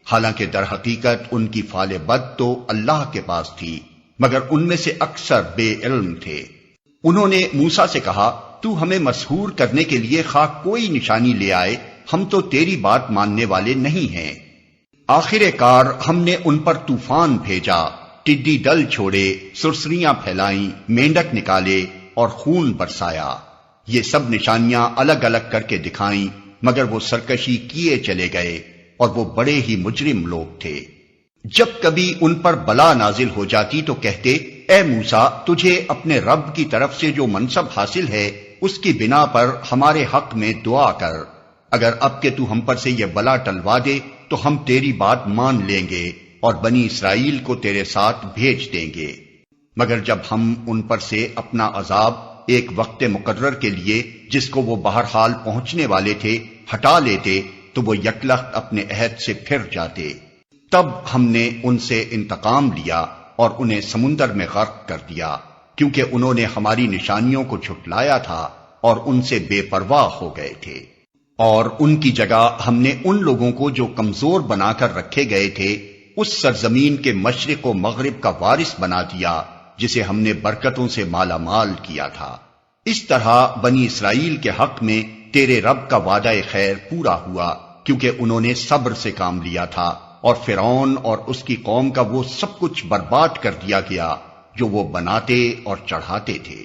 Speaker 2: حالانکہ در حقیقت ان کی فال بد تو اللہ کے پاس تھی، مگر ان میں سے اکثر بے علم تھے۔ انہوں نے موسیٰ سے کہا، تو ہمیں مسحور کرنے کے لیے خواہ کوئی نشانی لے آئے، ہم تو تیری بات ماننے والے نہیں ہیں۔ آخر کار ہم نے ان پر طوفان بھیجا، ٹڈی دل چھوڑے، سرسریاں پھیلائیں، مینڈک نکالے اور خون برسایا۔ یہ سب نشانیاں الگ الگ کر کے دکھائیں، مگر وہ سرکشی کیے چلے گئے، اور وہ بڑے ہی مجرم لوگ تھے۔ جب کبھی ان پر بلا نازل ہو جاتی تو کہتے، اے موسیٰ، تجھے اپنے رب کی طرف سے جو منصب حاصل ہے اس کی بنا پر ہمارے حق میں دعا کر، اگر اب کہ تو ہم پر سے یہ بلا ٹلوا دے تو ہم تیری بات مان لیں گے اور بنی اسرائیل کو تیرے ساتھ بھیج دیں گے۔ مگر جب ہم ان پر سے اپنا عذاب ایک وقت مقرر کے لیے جس کو وہ بہرحال پہنچنے والے تھے ہٹا لیتے تو وہ یکلخت اپنے عہد سے پھر جاتے۔ تب ہم نے ان سے انتقام لیا اور انہیں سمندر میں غرق کر دیا، کیونکہ انہوں نے ہماری نشانیوں کو جھٹلایا تھا اور ان سے بے پرواہ ہو گئے تھے۔ اور ان کی جگہ ہم نے ان لوگوں کو جو کمزور بنا کر رکھے گئے تھے اس سرزمین کے مشرق و مغرب کا وارث بنا دیا جسے ہم نے برکتوں سے مالا مال کیا تھا۔ اس طرح بنی اسرائیل کے حق میں تیرے رب کا وعدہ خیر پورا ہوا، کیونکہ انہوں نے صبر سے کام لیا تھا، اور فرعون اور اس کی قوم کا وہ سب کچھ برباد کر دیا گیا جو وہ بناتے اور چڑھاتے تھے۔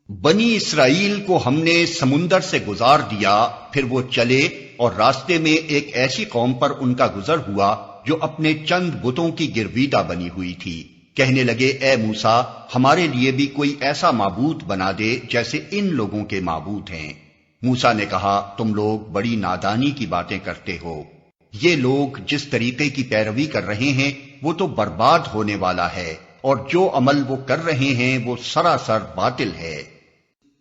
Speaker 2: بنی اسرائیل کو ہم نے سمندر سے گزار دیا، پھر وہ چلے اور راستے میں ایک ایسی قوم پر ان کا گزر ہوا جو اپنے چند بتوں کی گرویدہ بنی ہوئی تھی۔ کہنے لگے، اے موسیٰ، ہمارے لیے بھی کوئی ایسا معبود بنا دے جیسے ان لوگوں کے معبود ہیں۔ موسیٰ نے کہا، تم لوگ بڑی نادانی کی باتیں کرتے ہو، یہ لوگ جس طریقے کی پیروی کر رہے ہیں وہ تو برباد ہونے والا ہے، اور جو عمل وہ کر رہے ہیں وہ سراسر باطل ہے۔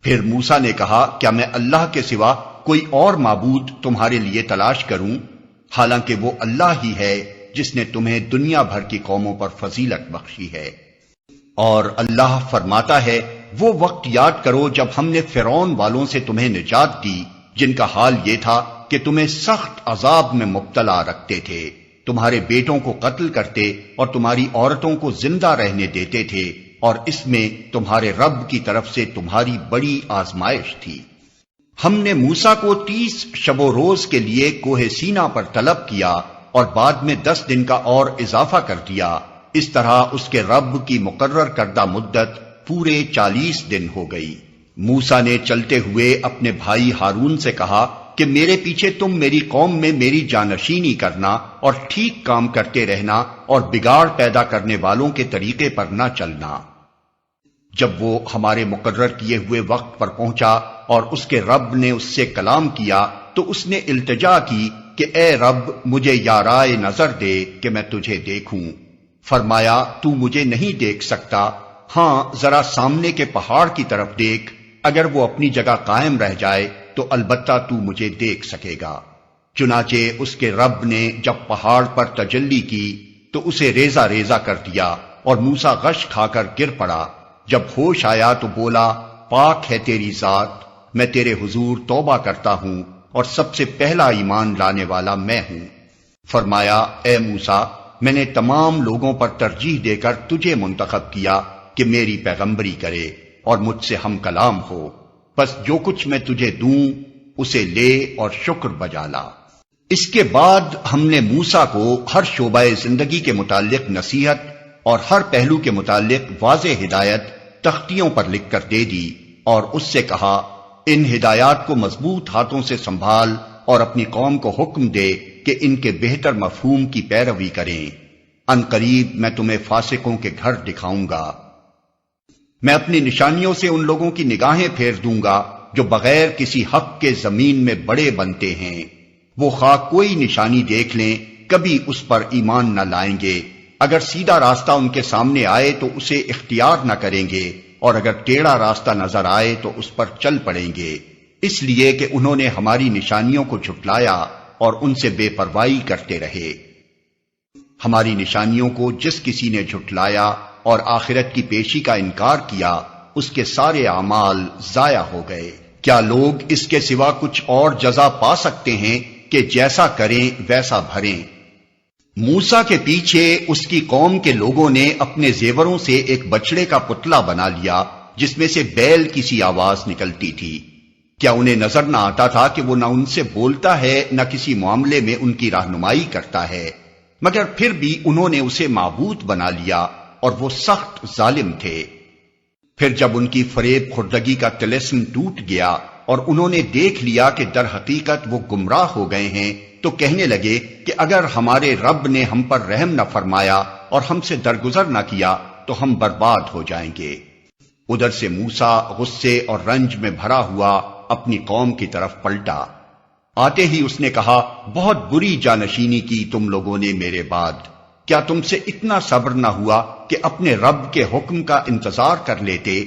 Speaker 2: پھر موسیٰ نے کہا، کیا میں اللہ کے سوا کوئی اور معبود تمہارے لیے تلاش کروں، حالانکہ وہ اللہ ہی ہے جس نے تمہیں دنیا بھر کی قوموں پر فضیلت بخشی ہے۔ اور اللہ فرماتا ہے، وہ وقت یاد کرو جب ہم نے فرعون والوں سے تمہیں نجات دی، جن کا حال یہ تھا کہ تمہیں سخت عذاب میں مبتلا رکھتے تھے، تمہارے بیٹوں کو قتل کرتے اور تمہاری عورتوں کو زندہ رہنے دیتے تھے، اور اس میں تمہارے رب کی طرف سے تمہاری بڑی آزمائش تھی۔ ہم نے موسیٰ کو 30 شب و روز کے لیے کوہ سینا پر طلب کیا اور بعد میں 10 دن کا اور اضافہ کر دیا، اس طرح اس کے رب کی مقرر کردہ مدت پورے 40 دن ہو گئی۔ موسیٰ نے چلتے ہوئے اپنے بھائی ہارون سے کہا کہ میرے پیچھے تم میری قوم میں میری جانشینی کرنا اور ٹھیک کام کرتے رہنا اور بگاڑ پیدا کرنے والوں کے طریقے پر نہ چلنا۔ جب وہ ہمارے مقرر کیے ہوئے وقت پر پہنچا اور اس کے رب نے اس سے کلام کیا تو اس نے التجا کی کہ اے رب، مجھے یارائے نظر دے کہ میں تجھے دیکھوں۔ فرمایا، تو مجھے نہیں دیکھ سکتا، ہاں ذرا سامنے کے پہاڑ کی طرف دیکھ، اگر وہ اپنی جگہ قائم رہ جائے تو البتہ تو مجھے دیکھ سکے گا۔ چنانچہ اس کے رب نے جب پہاڑ پر تجلی کی تو اسے ریزہ ریزہ کر دیا اور موسیٰ غش کھا کر گر پڑا۔ جب ہوش آیا تو بولا، پاک ہے تیری ذات، میں تیرے حضور توبہ کرتا ہوں اور سب سے پہلا ایمان لانے والا میں ہوں۔ فرمایا اے موسیٰ، میں نے تمام لوگوں پر ترجیح دے کر تجھے منتخب کیا کہ میری پیغمبری کرے اور مجھ سے ہم کلام ہو، بس جو کچھ میں تجھے دوں اسے لے اور شکر بجا لا۔ اس کے بعد ہم نے موسیٰ کو ہر شعبہ زندگی کے متعلق نصیحت اور ہر پہلو کے متعلق واضح ہدایت تختیوں پر لکھ کر دے دی، اور اس سے کہا ان ہدایات کو مضبوط ہاتھوں سے سنبھال اور اپنی قوم کو حکم دے کہ ان کے بہتر مفہوم کی پیروی کریں۔ ان قریب میں تمہیں فاسقوں کے گھر دکھاؤں گا۔ میں اپنی نشانیوں سے ان لوگوں کی نگاہیں پھیر دوں گا جو بغیر کسی حق کے زمین میں بڑے بنتے ہیں۔ وہ خواہ کوئی نشانی دیکھ لیں کبھی اس پر ایمان نہ لائیں گے۔ اگر سیدھا راستہ ان کے سامنے آئے تو اسے اختیار نہ کریں گے، اور اگر ٹیڑھا راستہ نظر آئے تو اس پر چل پڑیں گے، اس لیے کہ انہوں نے ہماری نشانیوں کو جھٹلایا اور ان سے بے پرواہی کرتے رہے۔ ہماری نشانیوں کو جس کسی نے جھٹلایا اور آخرت کی پیشی کا انکار کیا، اس کے سارے اعمال ضائع ہو گئے۔ کیا لوگ اس کے سوا کچھ اور جزا پا سکتے ہیں کہ جیسا کریں ویسا بھریں؟ موسیٰ کے پیچھے اس کی قوم کے لوگوں نے اپنے زیوروں سے ایک بچڑے کا پتلا بنا لیا جس میں سے بیل کی سی آواز نکلتی تھی۔ کیا انہیں نظر نہ آتا تھا کہ وہ نہ ان سے بولتا ہے نہ کسی معاملے میں ان کی رہنمائی کرتا ہے؟ مگر پھر بھی انہوں نے اسے معبود بنا لیا، اور وہ سخت ظالم تھے۔ پھر جب ان کی فریب خوردگی کا طلسم ٹوٹ گیا اور انہوں نے دیکھ لیا کہ در حقیقت وہ گمراہ ہو گئے ہیں، تو کہنے لگے کہ اگر ہمارے رب نے ہم پر رحم نہ فرمایا اور ہم سے درگزر نہ کیا تو ہم برباد ہو جائیں گے۔ ادھر سے موسیٰ غصے اور رنج میں بھرا ہوا اپنی قوم کی طرف پلٹا۔ آتے ہی اس نے کہا، بہت بری جانشینی کی تم لوگوں نے میرے بعد۔ کیا تم سے اتنا صبر نہ ہوا کہ اپنے رب کے حکم کا انتظار کر لیتے؟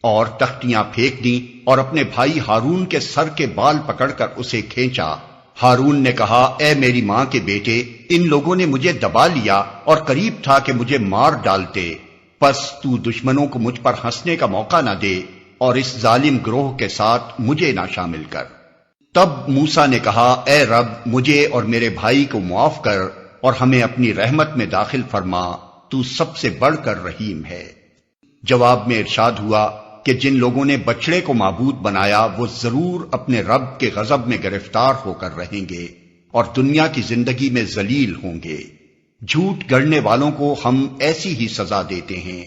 Speaker 2: اور تختیاں پھینک دیں اور اپنے بھائی ہارون کے سر کے بال پکڑ کر اسے کھینچا۔ ہارون نے کہا، اے میری ماں کے بیٹے، ان لوگوں نے مجھے دبا لیا اور قریب تھا کہ مجھے مار ڈالتے، پس تو دشمنوں کو مجھ پر ہنسنے کا موقع نہ دے اور اس ظالم گروہ کے ساتھ مجھے نہ شامل کر۔ تب موسیٰ نے کہا، اے رب، مجھے اور میرے بھائی کو معاف کر اور ہمیں اپنی رحمت میں داخل فرما، تو سب سے بڑھ کر رحیم ہے۔ جواب میں ارشاد ہوا کہ جن لوگوں نے بچڑے کو معبود بنایا وہ ضرور اپنے رب کے غضب میں گرفتار ہو کر رہیں گے اور دنیا کی زندگی میں ذلیل ہوں گے۔ جھوٹ گڑنے والوں کو ہم ایسی ہی سزا دیتے ہیں،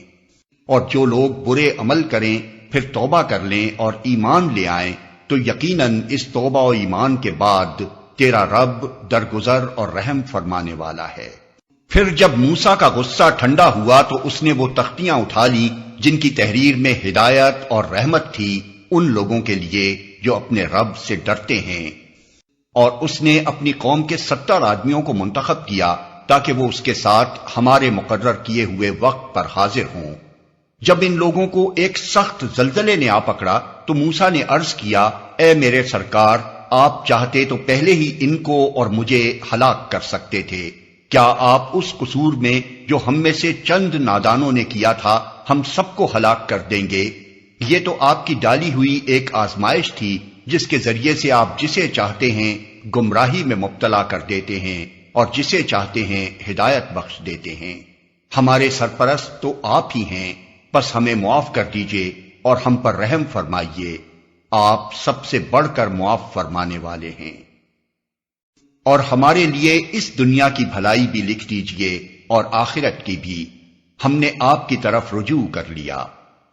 Speaker 2: اور جو لوگ برے عمل کریں پھر توبہ کر لیں اور ایمان لے آئیں تو یقیناً اس توبہ و ایمان کے بعد تیرا رب درگزر اور رحم فرمانے والا ہے۔ پھر جب موسیٰ کا غصہ ٹھنڈا ہوا تو اس نے وہ تختیاں اٹھا لی جن کی تحریر میں ہدایت اور رحمت تھی ان لوگوں کے لیے جو اپنے رب سے ڈرتے ہیں، اور اس نے اپنی قوم کے 70 آدمیوں کو منتخب کیا تاکہ وہ اس کے ساتھ ہمارے مقرر کیے ہوئے وقت پر حاضر ہوں۔ جب ان لوگوں کو ایک سخت زلزلے نے آ پکڑا تو موسیٰ نے عرض کیا، اے میرے سرکار، آپ چاہتے تو پہلے ہی ان کو اور مجھے ہلاک کر سکتے تھے۔ کیا آپ اس قصور میں جو ہم میں سے چند نادانوں نے کیا تھا ہم سب کو ہلاک کر دیں گے؟ یہ تو آپ کی ڈالی ہوئی ایک آزمائش تھی جس کے ذریعے سے آپ جسے چاہتے ہیں گمراہی میں مبتلا کر دیتے ہیں اور جسے چاہتے ہیں ہدایت بخش دیتے ہیں۔ ہمارے سرپرست تو آپ ہی ہیں، بس ہمیں معاف کر دیجئے اور ہم پر رحم فرمائیے، آپ سب سے بڑھ کر معاف فرمانے والے ہیں۔ اور ہمارے لیے اس دنیا کی بھلائی بھی لکھ دیجئے اور آخرت کی بھی، ہم نے آپ کی طرف رجوع کر لیا۔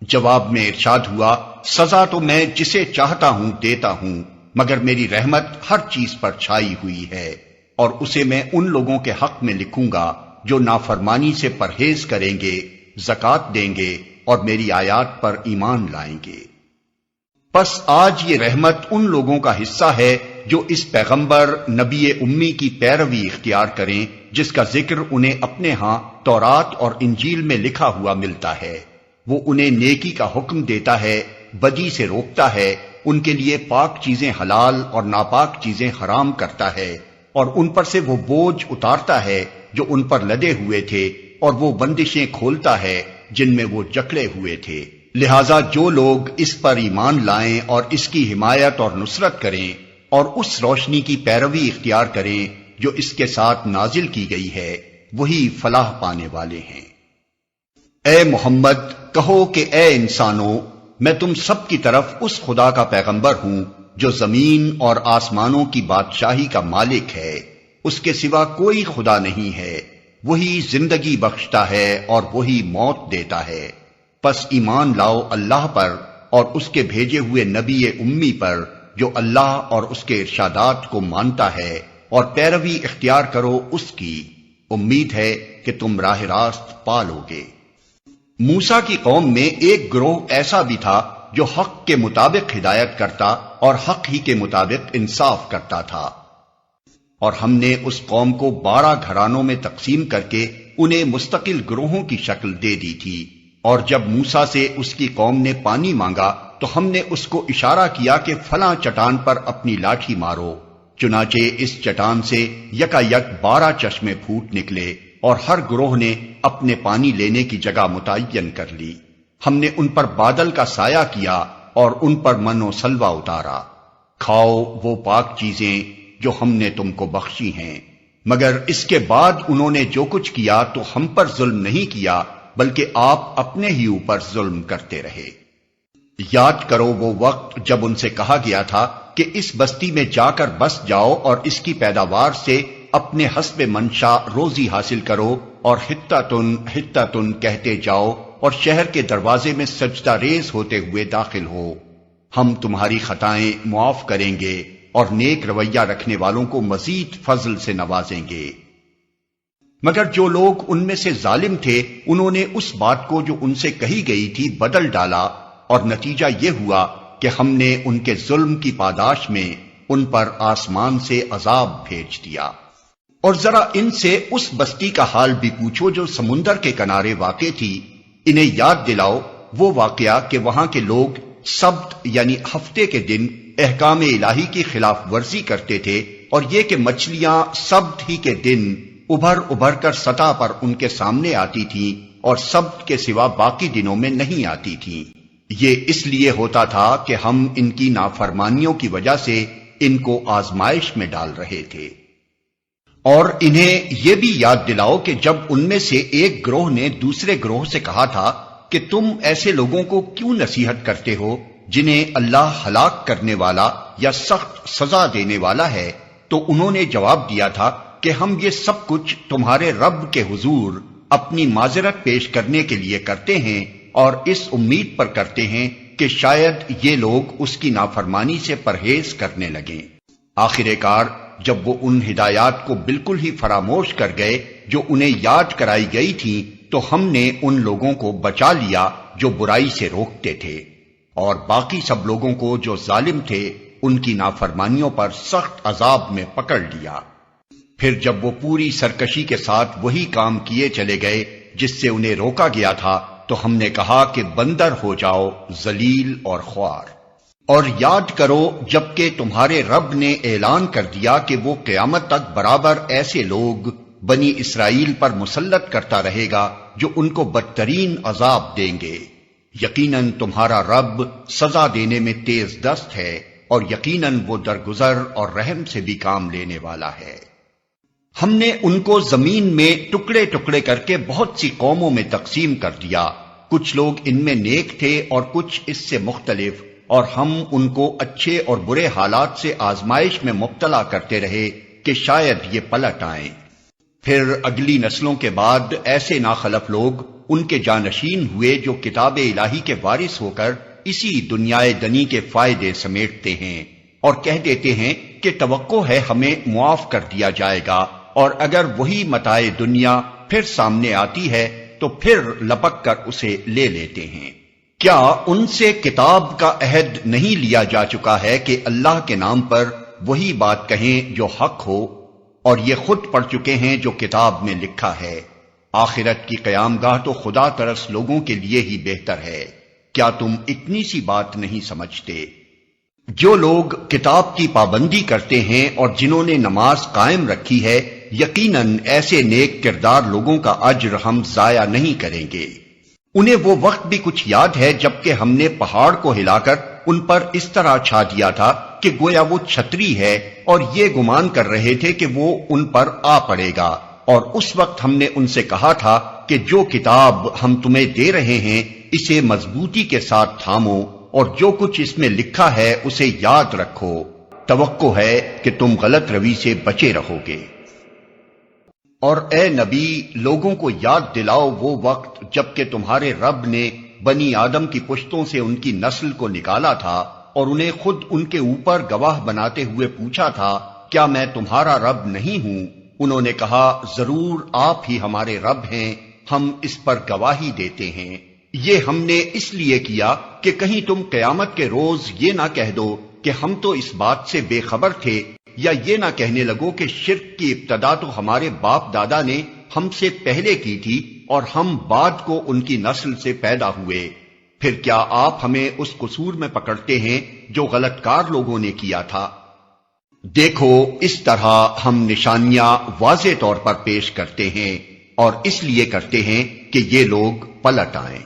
Speaker 2: جواب میں ارشاد ہوا، سزا تو میں جسے چاہتا ہوں دیتا ہوں، مگر میری رحمت ہر چیز پر چھائی ہوئی ہے، اور اسے میں ان لوگوں کے حق میں لکھوں گا جو نافرمانی سے پرہیز کریں گے، زکوٰۃ دیں گے اور میری آیات پر ایمان لائیں گے۔ پس آج یہ رحمت ان لوگوں کا حصہ ہے جو اس پیغمبر نبی امی کی پیروی اختیار کریں جس کا ذکر انہیں اپنے ہاں تورات اور انجیل میں لکھا ہوا ملتا ہے۔ وہ انہیں نیکی کا حکم دیتا ہے، بدی سے روکتا ہے، ان کے لیے پاک چیزیں حلال اور ناپاک چیزیں حرام کرتا ہے، اور ان پر سے وہ بوجھ اتارتا ہے جو ان پر لدے ہوئے تھے، اور وہ بندشیں کھولتا ہے جن میں وہ جکڑے ہوئے تھے۔ لہذا جو لوگ اس پر ایمان لائیں اور اس کی حمایت اور نصرت کریں اور اس روشنی کی پیروی اختیار کریں جو اس کے ساتھ نازل کی گئی ہے، وہی فلاح پانے والے ہیں۔ اے محمد کہو کہ اے انسانوں، میں تم سب کی طرف اس خدا کا پیغمبر ہوں جو زمین اور آسمانوں کی بادشاہی کا مالک ہے، اس کے سوا کوئی خدا نہیں ہے، وہی زندگی بخشتا ہے اور وہی موت دیتا ہے۔ پس ایمان لاؤ اللہ پر اور اس کے بھیجے ہوئے نبی امی پر جو اللہ اور اس کے ارشادات کو مانتا ہے، اور پیروی اختیار کرو اس کی، امید ہے کہ تم راہ راست پالو گے۔ موسیٰ کی قوم میں ایک گروہ ایسا بھی تھا جو حق کے مطابق ہدایت کرتا اور حق ہی کے مطابق انصاف کرتا تھا، اور ہم نے اس قوم کو 12 گھرانوں میں تقسیم کر کے انہیں مستقل گروہوں کی شکل دے دی تھی۔ اور جب موسیٰ سے اس کی قوم نے پانی مانگا تو ہم نے اس کو اشارہ کیا کہ فلاں چٹان پر اپنی لاٹھی مارو، چنانچہ اس چٹان سے یکا یک 12 چشمے پھوٹ نکلے، اور ہر گروہ نے اپنے پانی لینے کی جگہ متعین کر لی۔ ہم نے ان پر بادل کا سایہ کیا اور ان پر من و سلوہ اتارا۔ کھاؤ وہ پاک چیزیں جو ہم نے تم کو بخشی ہیں، مگر اس کے بعد انہوں نے جو کچھ کیا تو ہم پر ظلم نہیں کیا بلکہ آپ اپنے ہی اوپر ظلم کرتے رہے۔ یاد کرو وہ وقت جب ان سے کہا گیا تھا کہ اس بستی میں جا کر بس جاؤ اور اس کی پیداوار سے اپنے حسب منشا روزی حاصل کرو، اور حتتن حتتن کہتے جاؤ اور شہر کے دروازے میں سجدہ ریز ہوتے ہوئے داخل ہو، ہم تمہاری خطائیں معاف کریں گے اور نیک رویہ رکھنے والوں کو مزید فضل سے نوازیں گے۔ مگر جو لوگ ان میں سے ظالم تھے انہوں نے اس بات کو جو ان سے کہی گئی تھی بدل ڈالا، اور نتیجہ یہ ہوا کہ ہم نے ان کے ظلم کی پاداش میں ان پر آسمان سے عذاب بھیج دیا۔ اور ذرا ان سے اس بستی کا حال بھی پوچھو جو سمندر کے کنارے واقع تھی، انہیں یاد دلاؤ وہ واقعہ کہ وہاں کے لوگ سبت یعنی ہفتے کے دن احکام الہی کی خلاف ورزی کرتے تھے، اور یہ کہ مچھلیاں سبت ہی کے دن ابھر ابھر کر سطح پر ان کے سامنے آتی تھیں اور سبت کے سوا باقی دنوں میں نہیں آتی تھیں۔ یہ اس لیے ہوتا تھا کہ ہم ان کی نافرمانیوں کی وجہ سے ان کو آزمائش میں ڈال رہے تھے۔ اور انہیں یہ بھی یاد دلاؤ کہ جب ان میں سے ایک گروہ نے دوسرے گروہ سے کہا تھا کہ تم ایسے لوگوں کو کیوں نصیحت کرتے ہو جنہیں اللہ ہلاک کرنے والا یا سخت سزا دینے والا ہے، تو انہوں نے جواب دیا تھا کہ ہم یہ سب کچھ تمہارے رب کے حضور اپنی معذرت پیش کرنے کے لیے کرتے ہیں، اور اس امید پر کرتے ہیں کہ شاید یہ لوگ اس کی نافرمانی سے پرہیز کرنے لگیں۔ آخر کار جب وہ ان ہدایات کو بالکل ہی فراموش کر گئے جو انہیں یاد کرائی گئی تھی، تو ہم نے ان لوگوں کو بچا لیا جو برائی سے روکتے تھے، اور باقی سب لوگوں کو جو ظالم تھے ان کی نافرمانیوں پر سخت عذاب میں پکڑ لیا۔ پھر جب وہ پوری سرکشی کے ساتھ وہی کام کیے چلے گئے جس سے انہیں روکا گیا تھا، تو ہم نے کہا کہ بندر ہو جاؤ ذلیل اور خوار۔ اور یاد کرو جبکہ تمہارے رب نے اعلان کر دیا کہ وہ قیامت تک برابر ایسے لوگ بنی اسرائیل پر مسلط کرتا رہے گا جو ان کو بدترین عذاب دیں گے۔ یقیناً تمہارا رب سزا دینے میں تیز دست ہے، اور یقیناً وہ درگزر اور رحم سے بھی کام لینے والا ہے۔ ہم نے ان کو زمین میں ٹکڑے ٹکڑے کر کے بہت سی قوموں میں تقسیم کر دیا، کچھ لوگ ان میں نیک تھے اور کچھ اس سے مختلف، اور ہم ان کو اچھے اور برے حالات سے آزمائش میں مبتلا کرتے رہے کہ شاید یہ پلٹ آئیں۔ پھر اگلی نسلوں کے بعد ایسے ناخلف لوگ ان کے جانشین ہوئے جو کتاب الہی کے وارث ہو کر اسی دنیا دنی کے فائدے سمیٹتے ہیں، اور کہہ دیتے ہیں کہ توقع ہے ہمیں معاف کر دیا جائے گا، اور اگر وہی متاع دنیا پھر سامنے آتی ہے تو پھر لپک کر اسے لے لیتے ہیں۔ کیا ان سے کتاب کا عہد نہیں لیا جا چکا ہے کہ اللہ کے نام پر وہی بات کہیں جو حق ہو، اور یہ خود پڑھ چکے ہیں جو کتاب میں لکھا ہے؟ آخرت کی قیام گاہ تو خدا ترس لوگوں کے لیے ہی بہتر ہے۔ کیا تم اتنی سی بات نہیں سمجھتے؟ جو لوگ کتاب کی پابندی کرتے ہیں اور جنہوں نے نماز قائم رکھی ہے، یقیناً ایسے نیک کردار لوگوں کا اجر ہم ضائع نہیں کریں گے۔ انہیں وہ وقت بھی کچھ یاد ہے جبکہ ہم نے پہاڑ کو ہلا کر ان پر اس طرح چھا دیا تھا کہ گویا وہ چھتری ہے، اور یہ گمان کر رہے تھے کہ وہ ان پر آ پڑے گا۔ اور اس وقت ہم نے ان سے کہا تھا کہ جو کتاب ہم تمہیں دے رہے ہیں اسے مضبوطی کے ساتھ تھامو، اور جو کچھ اس میں لکھا ہے اسے یاد رکھو، توقع ہے کہ تم غلط روی سے بچے رہو گے۔ اور اے نبی، لوگوں کو یاد دلاؤ وہ وقت جبکہ تمہارے رب نے بنی آدم کی پشتوں سے ان کی نسل کو نکالا تھا، اور انہیں خود ان کے اوپر گواہ بناتے ہوئے پوچھا تھا، کیا میں تمہارا رب نہیں ہوں؟ انہوں نے کہا، ضرور آپ ہی ہمارے رب ہیں، ہم اس پر گواہی دیتے ہیں۔ یہ ہم نے اس لیے کیا کہ کہیں تم قیامت کے روز یہ نہ کہہ دو کہ ہم تو اس بات سے بے خبر تھے، یا یہ نہ کہنے لگو کہ شرک کی ابتدا تو ہمارے باپ دادا نے ہم سے پہلے کی تھی، اور ہم بعد کو ان کی نسل سے پیدا ہوئے۔ پھر کیا آپ ہمیں اس قصور میں پکڑتے ہیں جو غلط کار لوگوں نے کیا تھا؟ دیکھو، اس طرح ہم نشانیاں واضح طور پر پیش کرتے ہیں، اور اس لیے کرتے ہیں کہ یہ لوگ پلٹ آئیں۔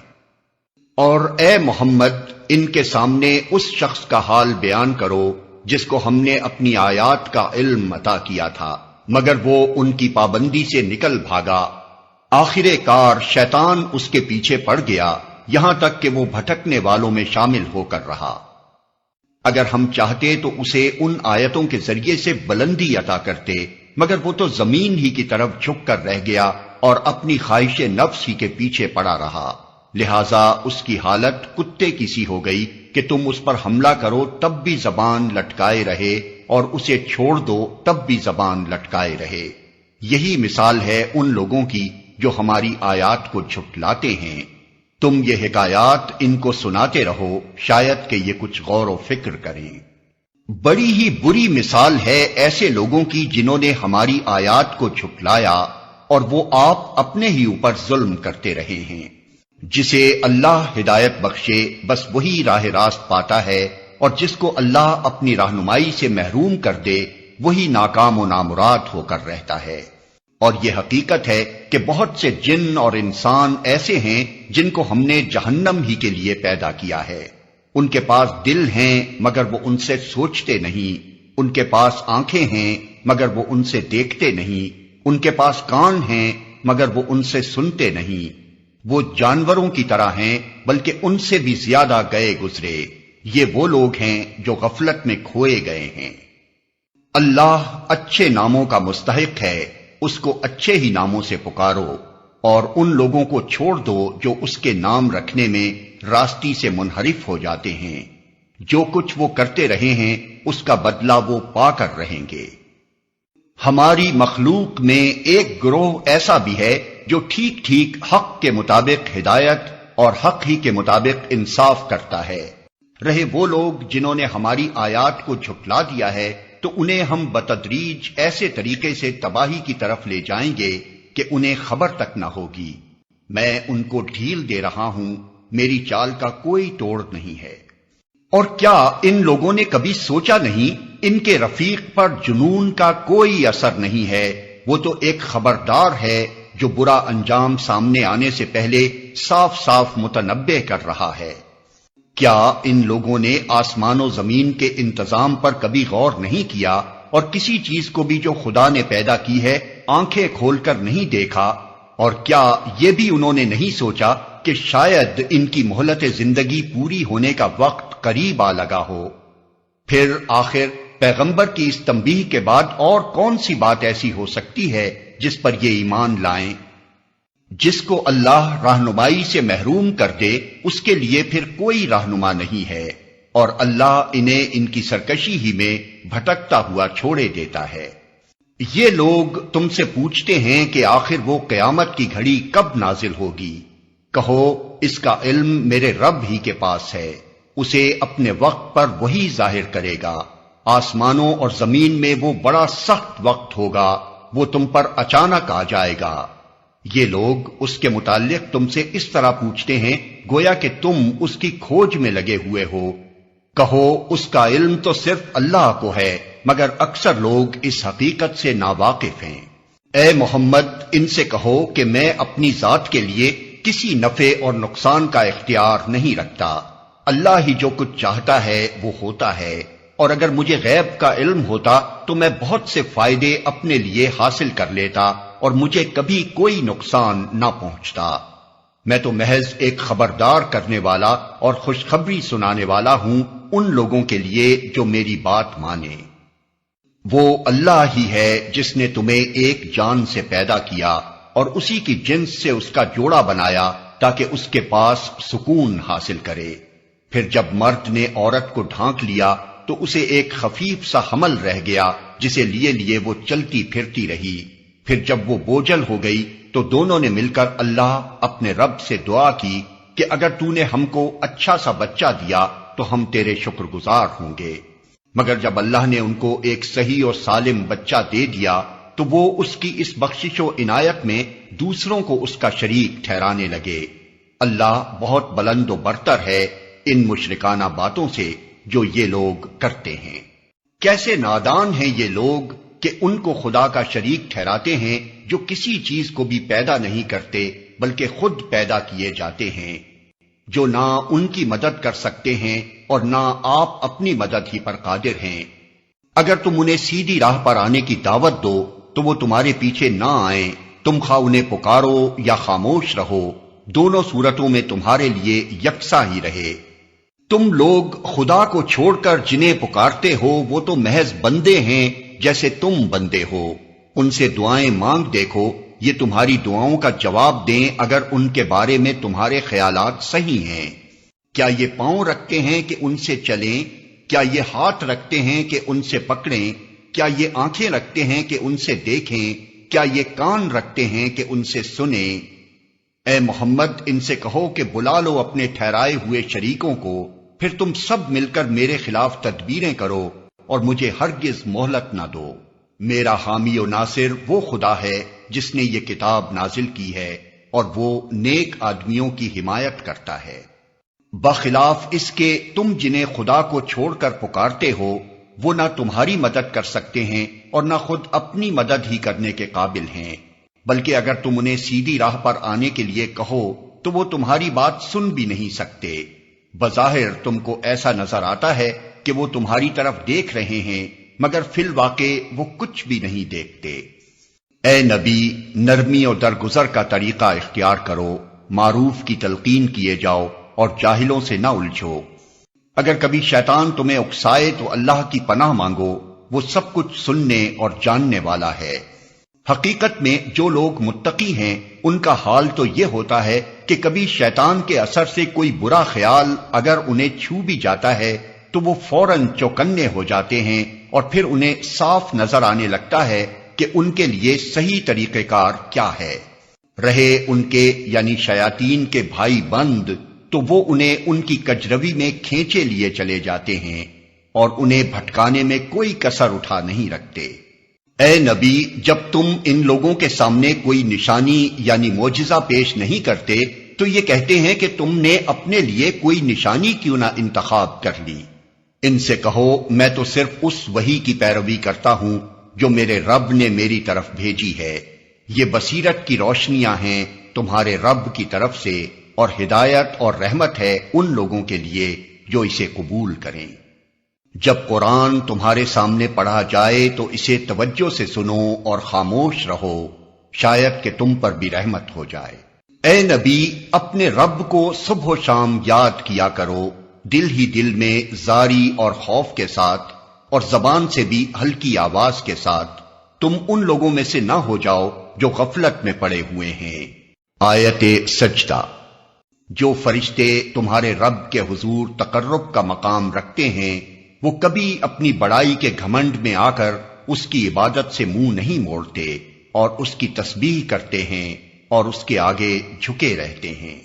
Speaker 2: اور اے محمد، ان کے سامنے اس شخص کا حال بیان کرو جس کو ہم نے اپنی آیات کا علم عطا کیا تھا، مگر وہ ان کی پابندی سے نکل بھاگا۔ آخر کار شیطان اس کے پیچھے پڑ گیا، یہاں تک کہ وہ بھٹکنے والوں میں شامل ہو کر رہا۔ اگر ہم چاہتے تو اسے ان آیتوں کے ذریعے سے بلندی عطا کرتے، مگر وہ تو زمین ہی کی طرف جھک کر رہ گیا اور اپنی خواہش نفس ہی کے پیچھے پڑا رہا، لہذا اس کی حالت کتے کی سی ہو گئی کہ تم اس پر حملہ کرو تب بھی زبان لٹکائے رہے، اور اسے چھوڑ دو تب بھی زبان لٹکائے رہے۔ یہی مثال ہے ان لوگوں کی جو ہماری آیات کو جھٹلاتے ہیں۔ تم یہ حکایات ان کو سناتے رہو، شاید کہ یہ کچھ غور و فکر کریں۔ بڑی ہی بری مثال ہے ایسے لوگوں کی جنہوں نے ہماری آیات کو جھٹلایا، اور وہ آپ اپنے ہی اوپر ظلم کرتے رہے ہیں۔ جسے اللہ ہدایت بخشے بس وہی راہ راست پاتا ہے، اور جس کو اللہ اپنی رہنمائی سے محروم کر دے وہی ناکام و نامراد ہو کر رہتا ہے۔ اور یہ حقیقت ہے کہ بہت سے جن اور انسان ایسے ہیں جن کو ہم نے جہنم ہی کے لیے پیدا کیا ہے۔ ان کے پاس دل ہیں مگر وہ ان سے سوچتے نہیں، ان کے پاس آنکھیں ہیں مگر وہ ان سے دیکھتے نہیں، ان کے پاس کان ہیں مگر وہ ان سے سنتے نہیں۔ وہ جانوروں کی طرح ہیں بلکہ ان سے بھی زیادہ گئے گزرے۔ یہ وہ لوگ ہیں جو غفلت میں کھوئے گئے ہیں۔ اللہ اچھے ناموں کا مستحق ہے، اس کو اچھے ہی ناموں سے پکارو، اور ان لوگوں کو چھوڑ دو جو اس کے نام رکھنے میں راستی سے منحرف ہو جاتے ہیں۔ جو کچھ وہ کرتے رہے ہیں اس کا بدلہ وہ پا کر رہیں گے۔ ہماری مخلوق میں ایک گروہ ایسا بھی ہے جو ٹھیک ٹھیک حق کے مطابق ہدایت اور حق ہی کے مطابق انصاف کرتا ہے۔ رہے وہ لوگ جنہوں نے ہماری آیات کو جھٹلا دیا ہے تو انہیں ہم بتدریج ایسے طریقے سے تباہی کی طرف لے جائیں گے کہ انہیں خبر تک نہ ہوگی۔ میں ان کو ڈھیل دے رہا ہوں، میری چال کا کوئی توڑ نہیں ہے۔ اور کیا ان لوگوں نے کبھی سوچا نہیں ان کے رفیق پر جنون کا کوئی اثر نہیں ہے، وہ تو ایک خبردار ہے جو برا انجام سامنے آنے سے پہلے صاف صاف متنبع کر رہا ہے۔ کیا ان لوگوں نے آسمان و زمین کے انتظام پر کبھی غور نہیں کیا، اور کسی چیز کو بھی جو خدا نے پیدا کی ہے آنکھیں کھول کر نہیں دیکھا؟ اور کیا یہ بھی انہوں نے نہیں سوچا کہ شاید ان کی مہلت زندگی پوری ہونے کا وقت قریب آ لگا ہو؟ پھر آخر پیغمبر کی اس تنبیہ کے بعد اور کون سی بات ایسی ہو سکتی ہے جس پر یہ ایمان لائیں؟ جس کو اللہ رہنمائی سے محروم کر دے اس کے لیے پھر کوئی رہنما نہیں ہے، اور اللہ انہیں ان کی سرکشی ہی میں بھٹکتا ہوا چھوڑے دیتا ہے۔ یہ لوگ تم سے پوچھتے ہیں کہ آخر وہ قیامت کی گھڑی کب نازل ہوگی؟ کہو، اس کا علم میرے رب ہی کے پاس ہے، اسے اپنے وقت پر وہی ظاہر کرے گا۔ آسمانوں اور زمین میں وہ بڑا سخت وقت ہوگا، وہ تم پر اچانک آ جائے گا۔ یہ لوگ اس کے متعلق تم سے اس طرح پوچھتے ہیں گویا کہ تم اس کی کھوج میں لگے ہوئے ہو۔ کہو، اس کا علم تو صرف اللہ کو ہے، مگر اکثر لوگ اس حقیقت سے ناواقف ہیں۔ اے محمد، ان سے کہو کہ میں اپنی ذات کے لیے کسی نفع اور نقصان کا اختیار نہیں رکھتا، اللہ ہی جو کچھ چاہتا ہے وہ ہوتا ہے، اور اگر مجھے غیب کا علم ہوتا تو میں بہت سے فائدے اپنے لیے حاصل کر لیتا اور مجھے کبھی کوئی نقصان نہ پہنچتا۔ میں تو محض ایک خبردار کرنے والا اور خوشخبری سنانے والا ہوں ان لوگوں کے لیے جو میری بات مانے۔ وہ اللہ ہی ہے جس نے تمہیں ایک جان سے پیدا کیا اور اسی کی جنس سے اس کا جوڑا بنایا تاکہ اس کے پاس سکون حاصل کرے۔ پھر جب مرد نے عورت کو ڈھانک لیا تو اسے ایک خفیف سا حمل رہ گیا جسے لیے لیے وہ چلتی پھرتی رہی۔ پھر جب وہ بوجھل ہو گئی تو دونوں نے مل کر اللہ اپنے رب سے دعا کی کہ اگر تو نے ہم کو اچھا سا بچہ دیا تو ہم تیرے شکر گزار ہوں گے۔ مگر جب اللہ نے ان کو ایک صحیح اور سالم بچہ دے دیا تو وہ اس کی اس بخشش و عنایت میں دوسروں کو اس کا شریک ٹھہرانے لگے۔ اللہ بہت بلند و برتر ہے ان مشرکانہ باتوں سے جو یہ لوگ کرتے ہیں۔ کیسے نادان ہیں یہ لوگ کہ ان کو خدا کا شریک ٹھہراتے ہیں جو کسی چیز کو بھی پیدا نہیں کرتے بلکہ خود پیدا کیے جاتے ہیں، جو نہ ان کی مدد کر سکتے ہیں اور نہ آپ اپنی مدد ہی پر قادر ہیں۔ اگر تم انہیں سیدھی راہ پر آنے کی دعوت دو تو وہ تمہارے پیچھے نہ آئیں، تم خواہ انہیں پکارو یا خاموش رہو، دونوں صورتوں میں تمہارے لیے یکساں ہی رہے۔ تم لوگ خدا کو چھوڑ کر جنہیں پکارتے ہو وہ تو محض بندے ہیں جیسے تم بندے ہو، ان سے دعائیں مانگ دیکھو، یہ تمہاری دعاؤں کا جواب دیں اگر ان کے بارے میں تمہارے خیالات صحیح ہیں۔ کیا یہ پاؤں رکھتے ہیں کہ ان سے چلیں؟ کیا یہ ہاتھ رکھتے ہیں کہ ان سے پکڑیں؟ کیا یہ آنکھیں رکھتے ہیں کہ ان سے دیکھیں؟ کیا یہ کان رکھتے ہیں کہ ان سے سنیں؟ اے محمد ان سے کہو کہ بلا لو اپنے ٹھہرائے ہوئے شریکوں کو، پھر تم سب مل کر میرے خلاف تدبیریں کرو اور مجھے ہرگز مہلت نہ دو۔ میرا حامی و ناصر وہ خدا ہے جس نے یہ کتاب نازل کی ہے اور وہ نیک آدمیوں کی حمایت کرتا ہے۔ بخلاف اس کے تم جنہیں خدا کو چھوڑ کر پکارتے ہو وہ نہ تمہاری مدد کر سکتے ہیں اور نہ خود اپنی مدد ہی کرنے کے قابل ہیں، بلکہ اگر تم انہیں سیدھی راہ پر آنے کے لیے کہو تو وہ تمہاری بات سن بھی نہیں سکتے۔ بظاہر تم کو ایسا نظر آتا ہے کہ وہ تمہاری طرف دیکھ رہے ہیں مگر فی الواقع وہ کچھ بھی نہیں دیکھتے۔ اے نبی نرمی اور درگزر کا طریقہ اختیار کرو، معروف کی تلقین کیے جاؤ اور جاہلوں سے نہ الجھو۔ اگر کبھی شیطان تمہیں اکسائے تو اللہ کی پناہ مانگو، وہ سب کچھ سننے اور جاننے والا ہے۔ حقیقت میں جو لوگ متقی ہیں ان کا حال تو یہ ہوتا ہے کہ کبھی شیطان کے اثر سے کوئی برا خیال اگر انہیں چھو بھی جاتا ہے تو وہ فوراً چوکنے ہو جاتے ہیں اور پھر انہیں صاف نظر آنے لگتا ہے کہ ان کے لیے صحیح طریقہ کار کیا ہے۔ رہے ان کے یعنی شیاطین کے بھائی بند تو وہ انہیں ان کی کجروی میں کھینچے لیے چلے جاتے ہیں اور انہیں بھٹکانے میں کوئی کسر اٹھا نہیں رکھتے۔ اے نبی جب تم ان لوگوں کے سامنے کوئی نشانی یعنی معجزہ پیش نہیں کرتے تو یہ کہتے ہیں کہ تم نے اپنے لیے کوئی نشانی کیوں نہ انتخاب کر لی۔ ان سے کہو میں تو صرف اس وحی کی پیروی کرتا ہوں جو میرے رب نے میری طرف بھیجی ہے، یہ بصیرت کی روشنیاں ہیں تمہارے رب کی طرف سے اور ہدایت اور رحمت ہے ان لوگوں کے لیے جو اسے قبول کریں۔ جب قرآن تمہارے سامنے پڑھا جائے تو اسے توجہ سے سنو اور خاموش رہو، شاید کہ تم پر بھی رحمت ہو جائے۔ اے نبی اپنے رب کو صبح و شام یاد کیا کرو، دل ہی دل میں زاری اور خوف کے ساتھ اور زبان سے بھی ہلکی آواز کے ساتھ۔ تم ان لوگوں میں سے نہ ہو جاؤ جو غفلت میں پڑے ہوئے ہیں۔ آیت سجدہ۔ جو فرشتے تمہارے رب کے حضور تقرب کا مقام رکھتے ہیں وہ کبھی اپنی بڑائی کے گھمنڈ میں آ کر اس کی عبادت سے منہ نہیں موڑتے اور اس کی تسبیح کرتے ہیں اور اس کے آگے جھکے رہتے ہیں۔